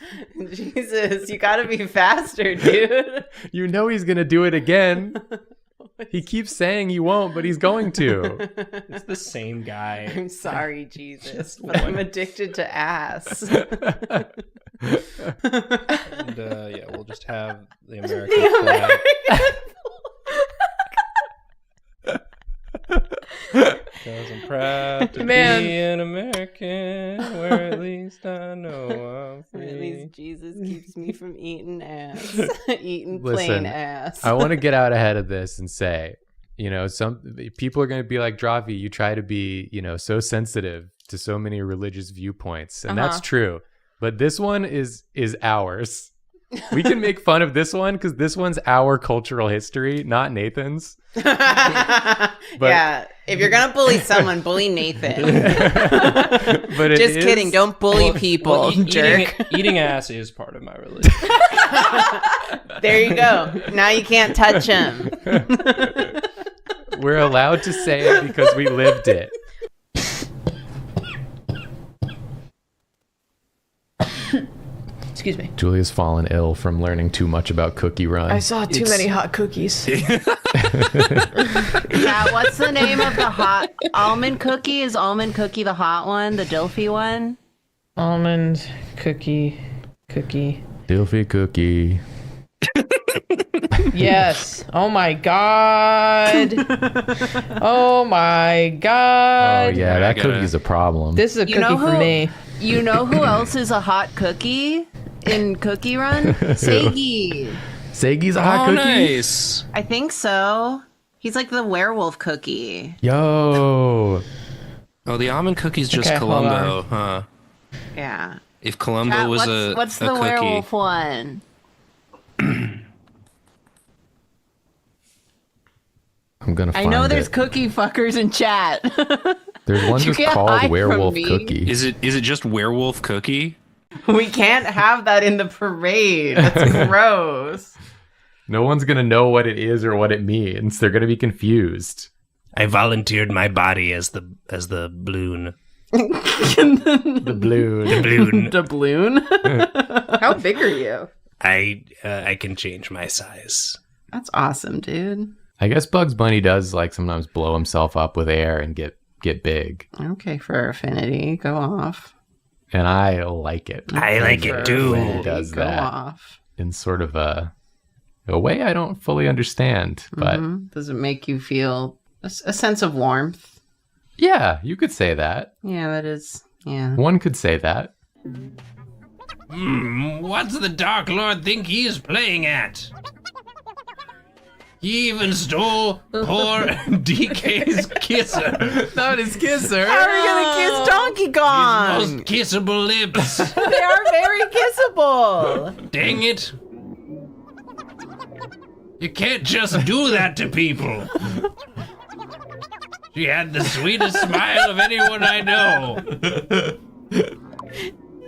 Jesus, you gotta be faster, dude. You know he's going to do it again. He keeps saying he won't, but he's going to. It's the same guy. I'm sorry, Jesus, but I'm addicted to ass. And we'll just have the American flag. Because I'm proud to be an American, where at least I know I'm free. At least Jesus keeps me from eating ass. Eating plain Listen, ass. I want to get out ahead of this and say, some people are going to be like, Drawfee, you try to be, so sensitive to so many religious viewpoints. And that's true. But this one is ours. We can make fun of this one because this one's our cultural history, not Nathan's. Yeah, if you're gonna bully someone, bully Nathan. But Just kidding, don't bully people, jerk. Eating ass is part of my religion. There you go. Now you can't touch him. We're allowed to say it because we lived it. Excuse me. Julia's fallen ill from learning too much about Cookie Run. I saw too many hot cookies. Yeah, what's the name of the hot almond cookie? Is almond cookie the hot one, the Dilfy one? Almond cookie. Dilfy cookie. Yes. Oh my God. Oh my God. Oh yeah, that cookie's a problem. This is a cookie for me. You know who else is a hot cookie in Cookie Run? Seigi. Seigi's a hot cookie? Nice. I think so. He's like the werewolf cookie. Yo. Oh, the almond cookie's just Okay, hold Columbo, huh? Yeah. If Columbo was what's a the cookie. werewolf one? I'm gonna I find know there's it. cookie fuckers in chat. There's one You just can't called hide from Werewolf me. Cookie. Is it just werewolf cookie? We can't have that in the parade. That's gross. No one's gonna know what it is or what it means. They're gonna be confused. I volunteered my body as the balloon. The blue. Balloon. Doubloon? How big are you? I can change my size. That's awesome, dude. I guess Bugs Bunny does like sometimes blow himself up with air and get big, Okay, for affinity, go off. and I like it. I like it too. When he does Go that off. in sort of a way I don't fully understand, but Does it make you feel a sense of warmth? yeah, you could say that. Yeah, that is. Yeah. One could say that. What's the Dark Lord think he is playing at? He even stole poor DK's kisser. Not his kisser. How are we gonna kiss Donkey Kong? Most kissable lips. They are very kissable. Dang it. You can't just do that to people. She had the sweetest smile of anyone I know.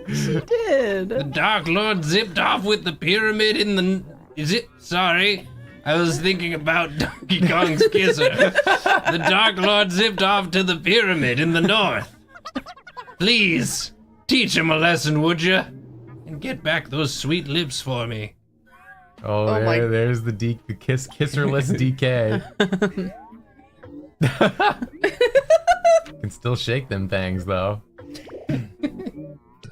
She did. The Dark Lord zipped off with the pyramid in the... Sorry. I was thinking about Donkey Kong's kisser. The Dark Lord zipped off to the pyramid in the north. Please, teach him a lesson, would you? And get back those sweet lips for me. Oh, there's the kisserless DK. Can still shake them things though.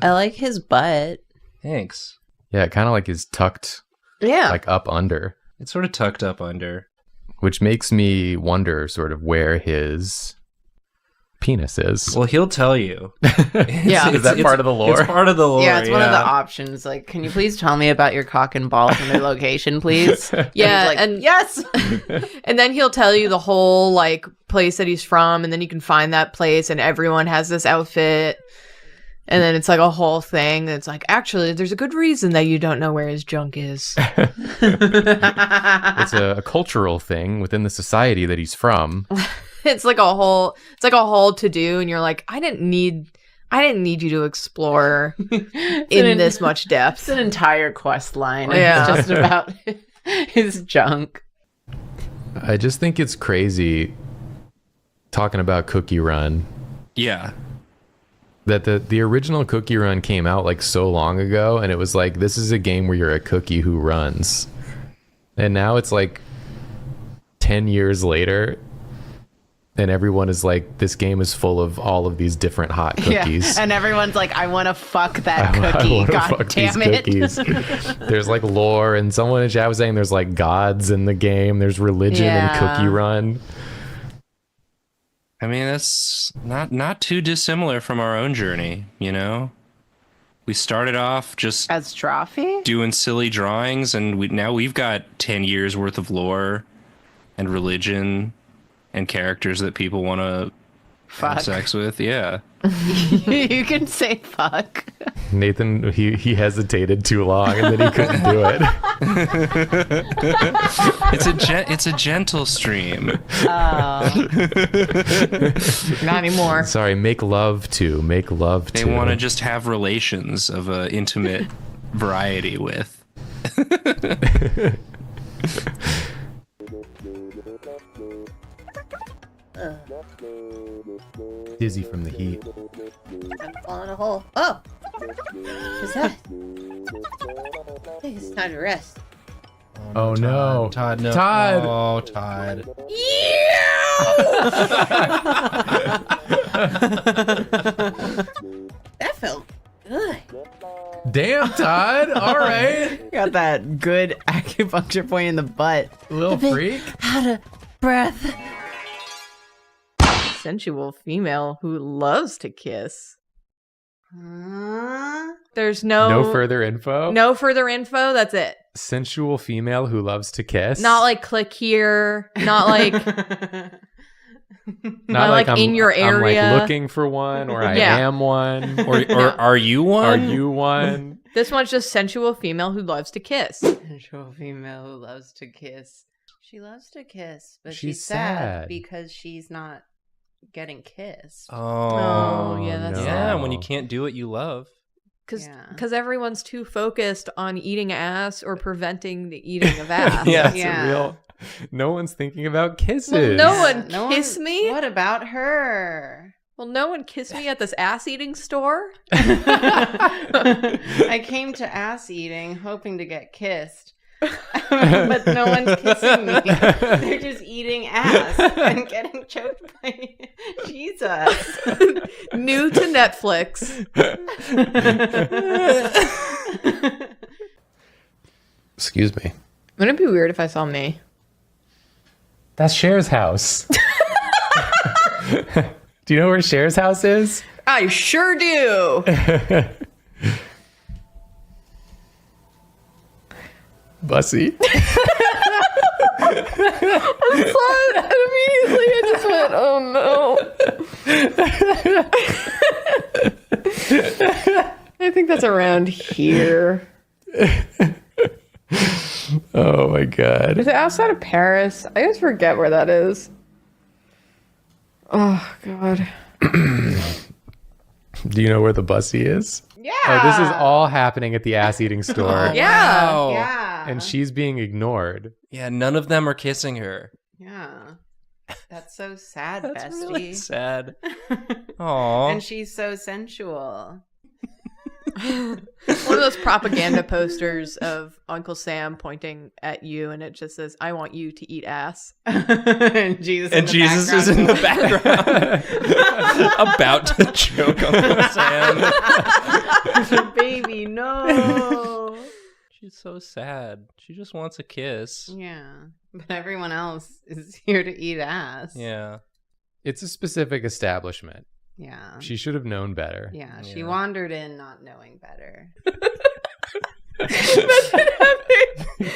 I like his butt. Thanks. Yeah, it kind of like is tucked Yeah. like up under. It's sort of tucked up under. which makes me wonder sort of where his penis is. Well, he'll tell you. Yeah. Is that part of the lore? It's part of the lore. Yeah, it's one of the options. Like, can you please tell me about your cock and balls and their location, please? Yeah, Like, and yes. and then he'll tell you the whole like place that he's from, and then you can find that place, and everyone has this outfit, and then it's like a whole thing. It's like, actually, there's a good reason that you don't know where his junk is. It's a cultural thing within the society that he's from. It's like a whole to do, and you're like, I didn't need you to explore in this much depth. It's an entire quest line. Yeah. It's just about his junk. I just think it's crazy talking about Cookie Run. Yeah. That the original Cookie Run came out like so long ago, and it was like, this is a game where you're a cookie who runs. And now it's like 10 years later, and everyone is like, this game is full of all of these different hot cookies. Yeah. And everyone's like, I want to fuck that I cookie. wanna God fuck these damn it. cookies. There's like lore, and someone in chat was saying there's like gods in the game. There's religion in Yeah. Cookie Run. I mean, that's not too dissimilar from our own journey, you know? We started off just As Drawfee? doing silly drawings, and now we've got 10 years worth of lore and religion and characters that people want to have Fuck. sex with. Yeah. You can say fuck. Nathan, he hesitated too long, and then he couldn't do it. It's a gentle stream. Not anymore. Sorry, make love to. They want to just have relations of an intimate variety with. Dizzy from the heat. I'm falling a hole. Oh! What's that? I think it's time to rest. Oh no. Todd, no. Todd! Oh, Todd. That felt good. Damn, Todd. All right. Got that good acupuncture point in the butt. Little freak. Out of breath. Sensual female who loves to kiss. There's No further info. no further info. That's it. Sensual female who loves to kiss. Not like click here. Not like Not like I'm, in your I'm area. like looking for one, or I Yeah. am one, Or are you are one? you one? this one's just sensual female who loves to kiss. Sensual female who loves to kiss. She loves to kiss, but She's she's sad sad. because she's not getting kissed. Oh, yeah, that's Yeah, no. when you can't do what you love. Because Yeah. everyone's too focused on eating ass or preventing the eating of ass. Yeah. It's Yeah. a real. No one's thinking about kisses. Well, no Yeah, one no kiss one- me. What about her? Well, no one kissed me at this ass eating store. I came to ass eating hoping to get kissed. But no one's kissing me. They're just eating ass and getting choked by Jesus. New to Netflix. Excuse me. Wouldn't it be weird if I saw me? That's Cher's house. Do you know where Cher's house is? I sure do. Bussy. I saw it immediately. I just went, oh no. I think that's around here. Oh my god. Is it outside of Paris? I always forget where that is. Oh god. Do you know where the Bussy is? Yeah. Oh, this is all happening at the ass eating store. Yeah. Wow. Yeah. And she's being ignored. Yeah, none of them are kissing her. Yeah. That's so sad, That's bestie. really sad. Aww. And she's so sensual. One of those propaganda posters of Uncle Sam pointing at you, and it just says, I want you to eat ass. And Jesus, And Jesus is in the background. About to choke Uncle Sam. Baby, no. She's so sad. She just wants a kiss. Yeah. But everyone else is here to eat ass. Yeah. It's a specific establishment. Yeah. She should have known better. Yeah, she wandered in not knowing better.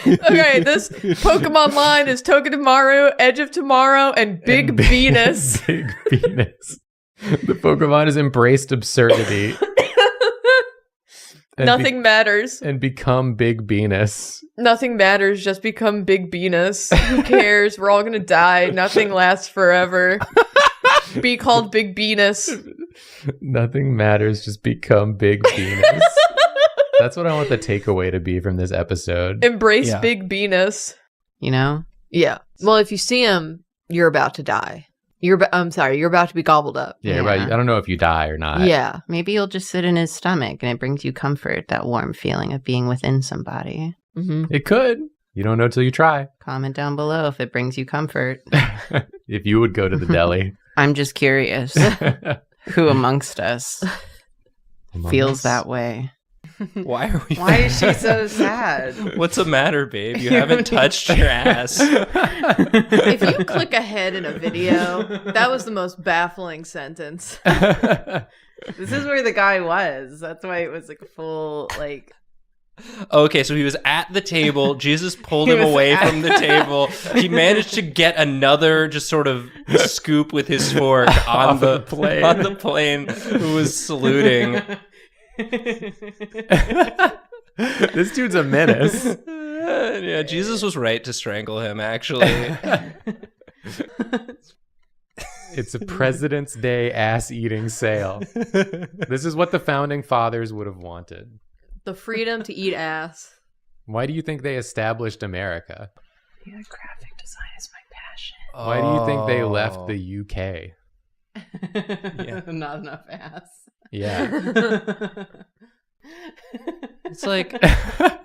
Okay, this Pokemon line is Togedemaru, Edge of Tomorrow, and Big Venus. Big Venus. The Pokemon has embraced absurdity. Nothing matters. And become Big Venus. Nothing matters. Just become Big Venus. Who cares? We're all gonna die. Nothing lasts forever. Be called Big Venus. Nothing matters. Just become Big Venus. That's what I want the takeaway to be from this episode. Embrace Big Venus. You know? Yeah. Well, if you see him, you're about to die. I'm sorry, you're about to be gobbled up. Yeah, I don't know if you die or not. Yeah. Maybe you'll just sit in his stomach and it brings you comfort, that warm feeling of being within somebody. Mm-hmm. It could. You don't know till you try. Comment down below if it brings you comfort. If you would go to the deli. I'm just curious. Who amongst us feels that way? Why are we? Why is she so sad? What's the matter, babe? You haven't touched your ass. If you click ahead in a video, that was the most baffling sentence. This is where the guy was. That's why it was like a full, like... Okay, so he was at the table. Jesus pulled him away from the table. He managed to get another just sort of scoop with his fork on the plane who was saluting. This dude's a menace. Yeah, Jesus was right to strangle him, actually. It's a President's Day ass-eating sale. This is what the founding fathers would have wanted. The freedom to eat ass. Why do you think they established America? Yeah, graphic design is my passion. Why do you think they left the UK? Not enough ass. Yeah. It's like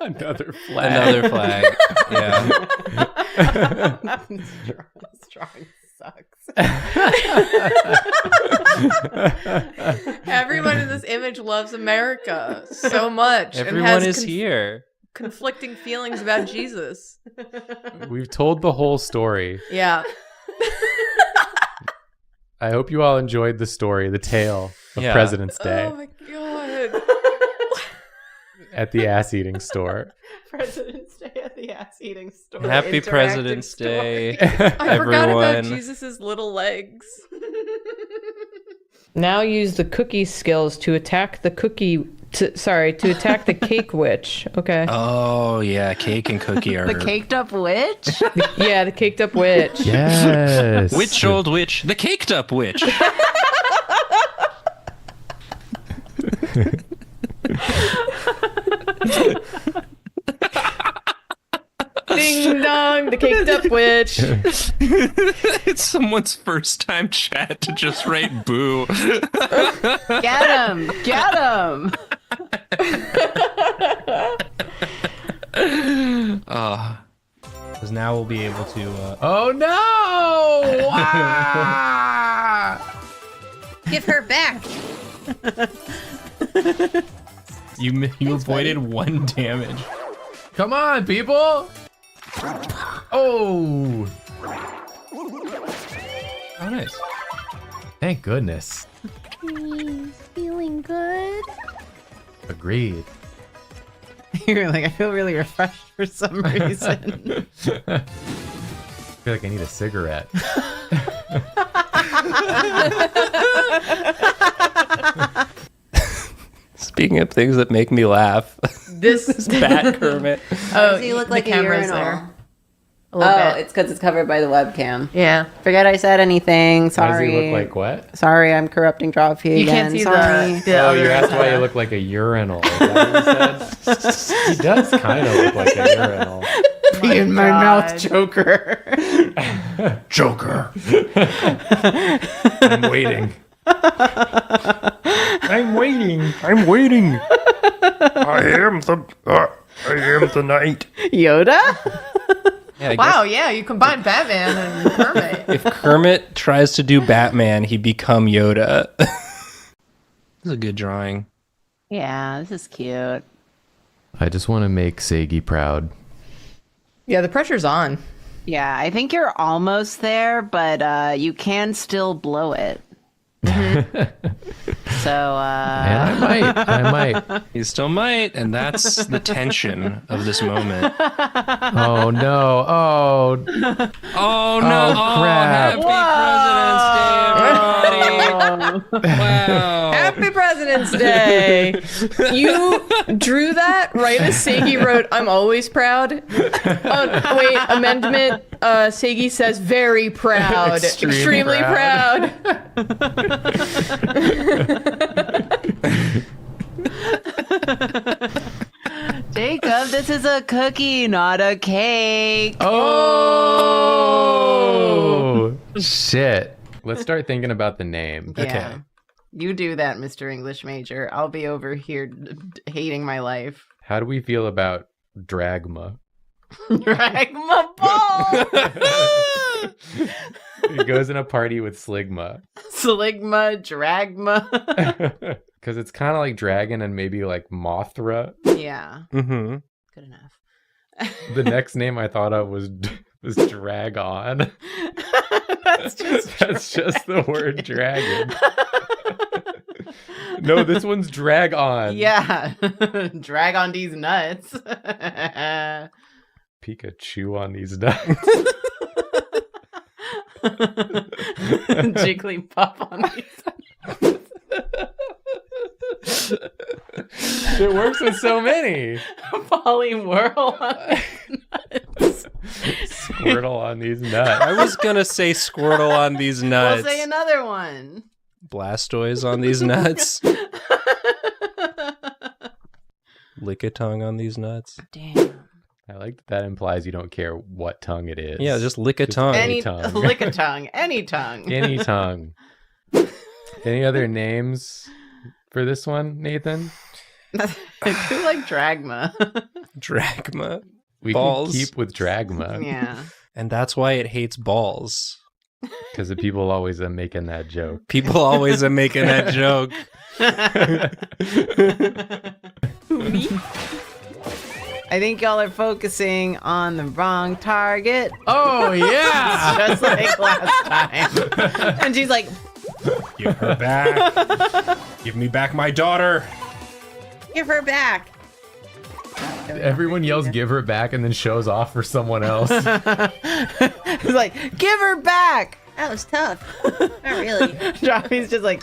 Another flag. another flag. Yeah. Strong sucks. Everyone in this image loves America so much. Everyone and has is here. conflicting feelings about Jesus. We've told the whole story. Yeah. I hope you all enjoyed the story, the tale of Yeah. President's Day Oh my god. at the ass-eating store. President's Day at the ass-eating store. Happy Interactive President's story. Day, I forgot about everyone. Jesus's little legs. Now use the cookie skills to attack the to attack the cake witch. Okay. Oh yeah, cake and cookie are The caked up witch? Yeah, the caked up witch. Yes. Witch, old witch, the caked up witch. Ding dong, the caked up witch. It's someone's first time chat to just write boo. Get him! Get him! Because now we'll be able to. Oh no! Ah! Give her back. You avoided one damage. Come on, people! Oh! Oh, nice. Thank goodness. Feeling good? Agreed. You're like, I feel really refreshed for some reason. I feel like I need a cigarette. Speaking of things that make me laugh, This Bat Kermit. Oh, Does he look like the a camera's urinal? there. A little bit. It's because it's covered by the webcam. Yeah. Forget I said anything. Why does Sorry. he look like what? Sorry, I'm corrupting Drawfee You again. can't see Sorry. the Oh, other you asked why antenna. you look like a urinal. Is that what you said? He does kind of look like a urinal. Be in my mouth, Joker. Joker. I'm waiting. I'm waiting. I'm waiting. I am the night. Yoda? Yeah, I Wow, yeah, you combine Batman and Kermit. guess if Kermit tries to do Batman, he'd become Yoda. This is a good drawing. Yeah, this is cute. I just want to make Seigi proud. Yeah, the pressure's on. Yeah, I think you're almost there, but you can still blow it. So, And I might. You still might, and that's the tension of this moment. Oh no! Oh, Oh no! crap. Happy President's Day, everybody! Wow! Happy President's Day! You drew that right as Seigi wrote, "I'm always proud." Wait, amendment. Seigi says, "Very proud, extremely proud." Jacob, this is a cookie, not a cake. Oh, shit! Let's start thinking about the name. Yeah. You do that, Mr. English major. I'll be over here hating my life. How do we feel about Dragma? Dragma ball! He goes in a party with Sligma. Sligma, Dragma. Because it's kind of like dragon and maybe like Mothra. Yeah. Mm-hmm. Good enough. The next name I thought of was Dragon. That's That's just the word dragon. No, this one's drag on. Yeah. Drag on these nuts. Pikachu on these nuts. Jigglypuff on these It works with so many. Polywhirl on these nuts. Squirtle on these nuts. I was gonna say Squirtle on these nuts. We'll say another one. Blastoise on these nuts. Lickitung on these nuts. Damn. I like that implies you don't care what tongue it is. Yeah, just lick a tongue. Any tongue. Lick a tongue. Any tongue. Any tongue. Any other names for this one, Nathan? I do like Dragma. Dragma. We Balls. can keep with Dragma. Yeah. And that's why it hates balls. Because the people always are making that joke. People always are making that joke. I think y'all are focusing on the wrong target. Oh, yeah! Just like last time. And she's like, Give her back. Give me back my daughter. give her back. Everyone yells, give her back, and then shows off for someone else. It's like, give her back. That was tough. Not really. Drawfee's just like,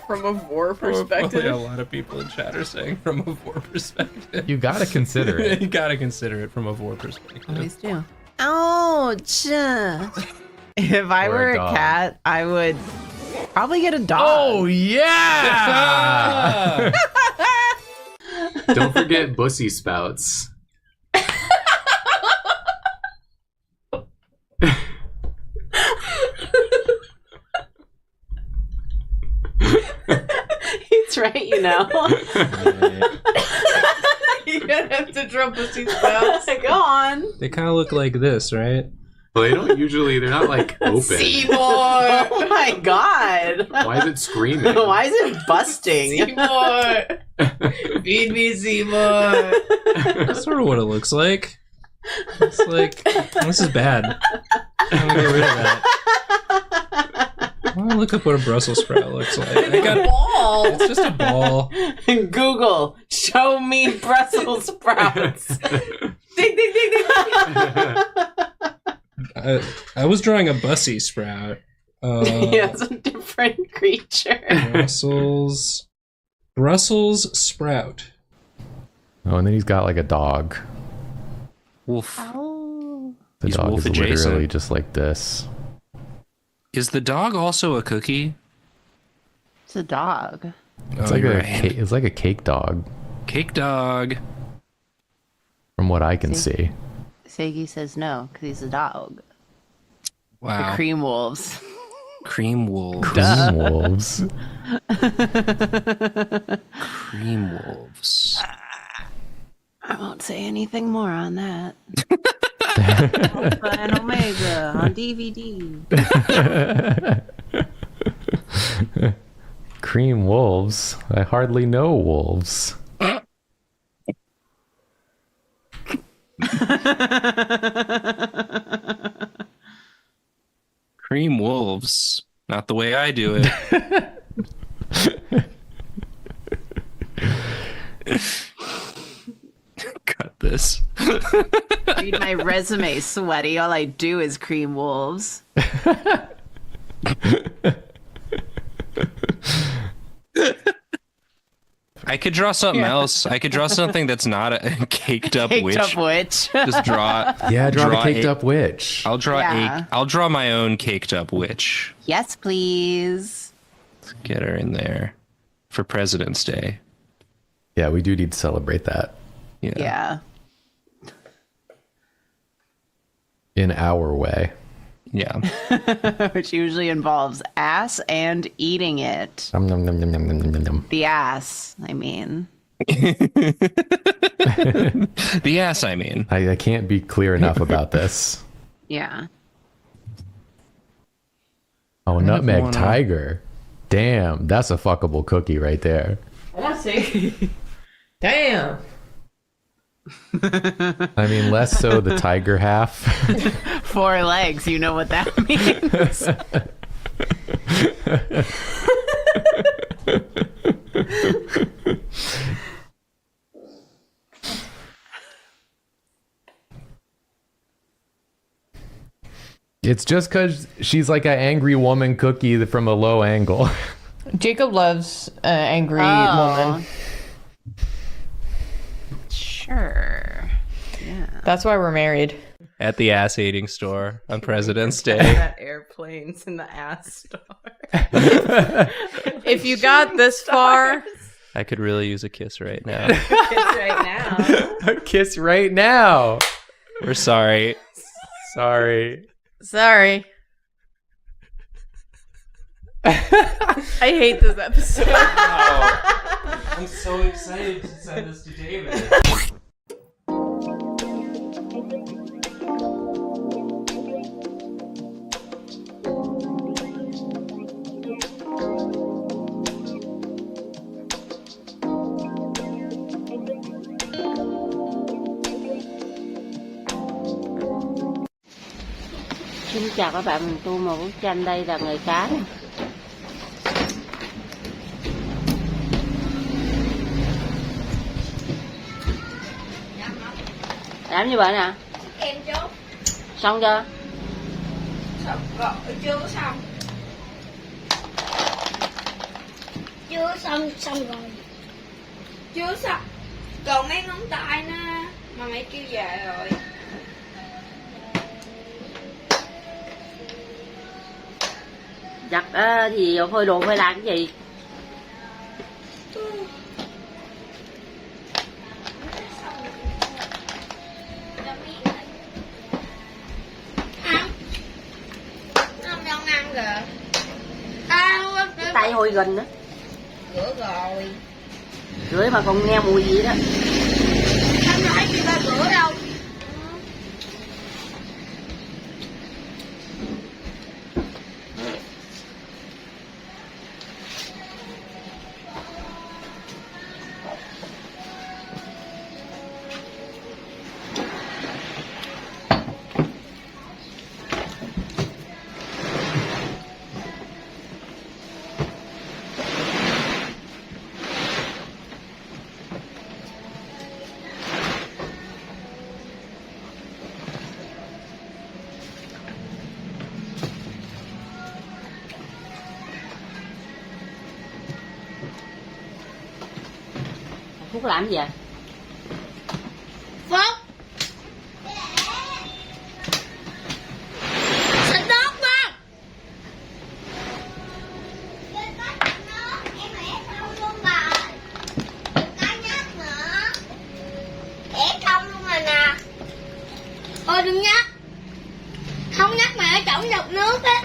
from a vor perspective. Yeah, a lot of people in chat are saying from a vor perspective. You gotta consider it. You gotta consider it from a vor perspective. Always do. Ouch. If I Or a were a dog. cat, I would probably get a dog. Oh, yeah! Don't forget bussy spouts. He's right, you know. You're gonna have to draw pussy spouts. Go on. They kind of look like this, right? Well, they don't usually, they're not like open. Seymour! Oh my god. Why is it screaming? Why is it busting? Seymour! Feed me, Seymour! That's sort of what it looks like. It's like, this is bad. I'm gonna get rid of that. I want to look up what a Brussels sprout looks like. I got, Ball. it's just a ball. Google, show me Brussels sprouts. Ding, ding, ding, ding, ding. I was drawing a bussy sprout. Yeah, it's a different creature. Brussels sprout. Oh, and then he's got like a dog. Wolf. Oh. The He's dog wolf is adjacent. literally just like this. Is the dog also a cookie? It's a dog. It's like it's like a cake dog, Cake dog. from what I can see. Seigi says no, because he's a dog. Wow. The cream wolves. Cream wolves. Cream wolves. Cream wolves. I won't say anything more on that. Alpha and Omega on DVD. Cream wolves. I hardly know wolves. Cream wolves. Not the way I do it. Cut this. Read my resume, sweaty. All I do is cream wolves. I could draw something else. I could draw something that's not a caked up witch. Caked up witch. Just draw. Yeah, draw the caked up witch. I'll draw Yeah. I'll draw my own caked up witch. Yes, please. Let's get her in there for President's Day. Yeah, we do need to celebrate that Yeah. in our way. Yeah. Which usually involves ass and eating it. Nom, nom, nom, nom, nom, nom, nom, nom. The ass, I mean. The ass, I mean. I can't be clear enough about this. Yeah. Oh, nutmeg tiger. Damn, that's a fuckable cookie right there. I want to see. Damn. I mean, less so the tiger half. 4 legs, you know what that means. It's just because she's like an angry woman cookie from a low angle. Jacob loves angry woman. Sure. Yeah. That's why we're married. At the ass eating store on President's Day. Got airplanes in the ass store. If you got this far, I could really use a kiss right now. Kiss right now. A kiss right now. We're sorry. Sorry. sorry. I hate this episode. I'm so excited to send this to David. Xin chào các bạn, mình tô một bức tranh. Đây là nghề cá. Làm như vậy nè. Em chốt. Xong chưa? Chưa có xong. Chưa xong rồi. Chưa xong. Còn mấy ngón tay nữa mà mày kêu về rồi. Giặt thì phơi đồ phơi làm cái gì? Ăn. Không cho ăn kìa. Cái tay hôi gần đó. Rửa rồi. Rửa mà còn nghe mùi gì đó. Không nói gì ba rửa đâu. Phúc làm cái gì à? Phúc. Xịt nước không? Em ép không luôn bà. Cái nhắc nữa. Ép không luôn rồi nè. Ôi đừng nhắc. Không nhắc mẹ trỏng dọc nước á.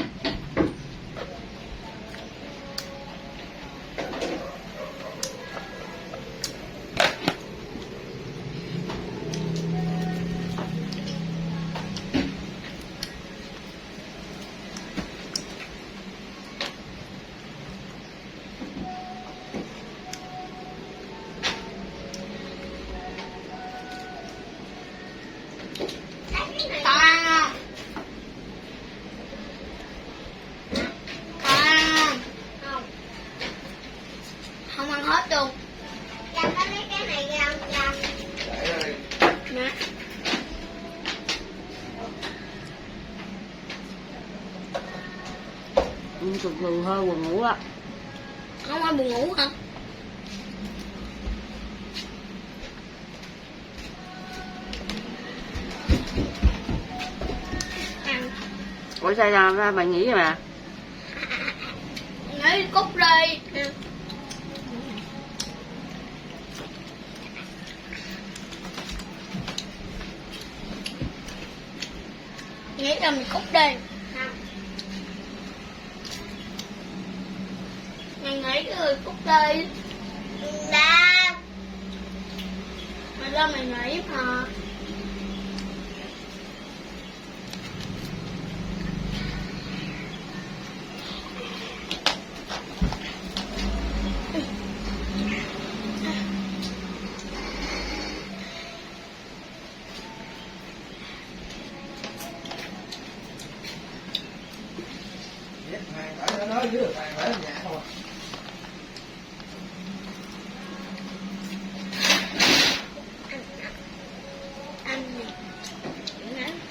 Thường thường hơi buồn ngủ á. Không ai buồn ngủ hả? Ủa sao ra bà nghỉ vậy mà? Lấy cút đi. Nghĩ là mình cút đi. Mày nghĩ rồi cút đi. Đa. Mày lo mày nghĩ mà.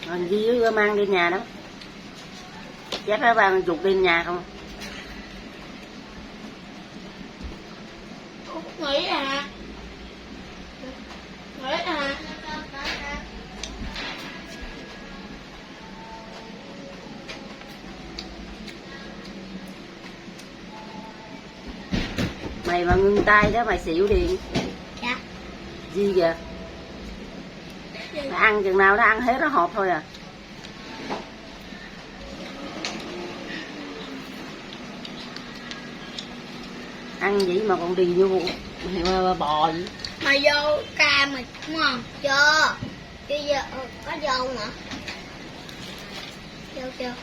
Hình dưới mang đi nhà đó. Chắc nó ba mình chụp đi nhà không? Nghĩ à. Nghĩ à. Mày mà ngưng tay đó mày xỉu điện. Dạ. Gì vậy? Mày ăn chừng nào nó ăn hết nó hộp thôi à. Ăn gì mà còn đi như bò vậy? Mày vô ca mày đúng không? Chưa. Chưa giờ có dâu nữa. Chưa.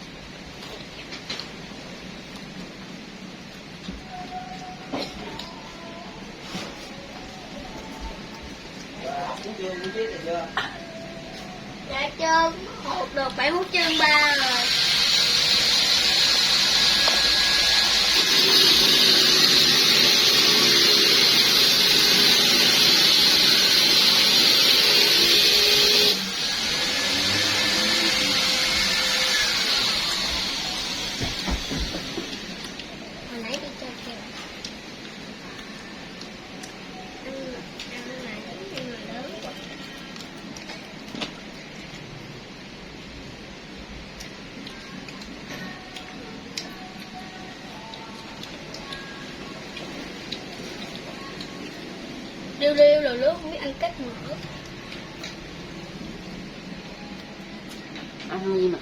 Dạ chưa. Hột được 7 phút chương 3 rồi. Hồi nãy đi chơi kìa. Ăn này nhưng mà lớn quá. Điêu rồi lúc không biết ăn cách nữa. Ăn gì mà.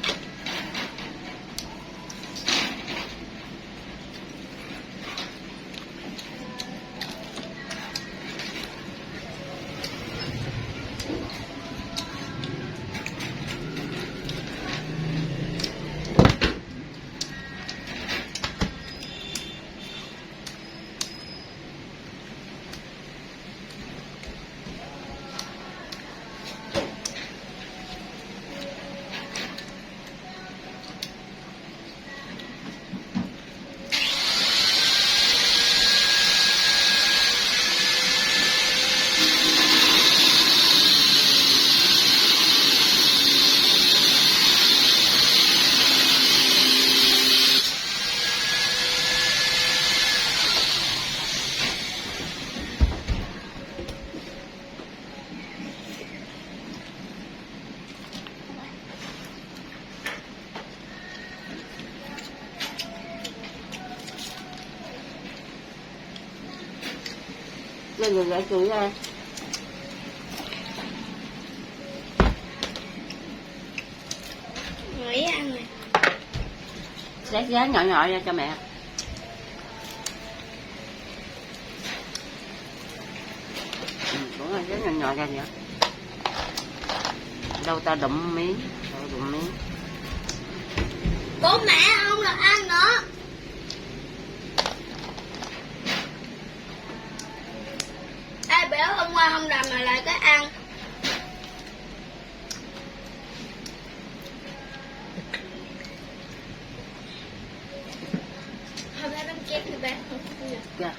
Lên rồi chửi ra. Nghĩ ăn này. Xé giá nhỏ nhỏ ra cho mẹ. Đúng rồi, xé nhỏ nhỏ ra vậy. Đâu ta đụng miếng. Bố mẹ không được ăn nữa. Ai béo hôm qua không làm mà lại cái ăn. Hôm nay bánh chén thì bé không. Dạ.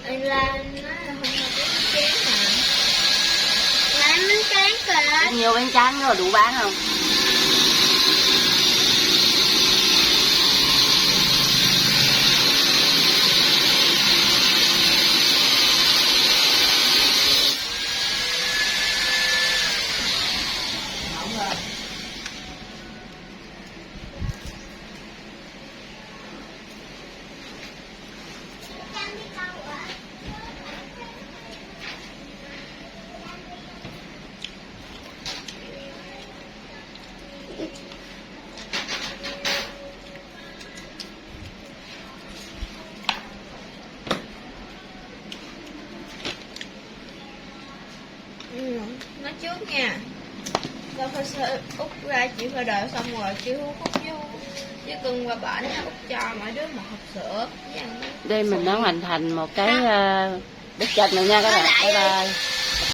Anh Lan nói là hôm nay bánh chén mà. Làm bánh chén kìa. Nhiều bánh tráng nữa đủ bán không? trước nha. Rồi phải út ra chị phải đợi xong rồi kêu Phúc với Cưng qua bển út cho mỗi đứa một hộp sữa. Đây mình đã hoàn thành một cái bức tranh rồi nha các bạn. Bye bye.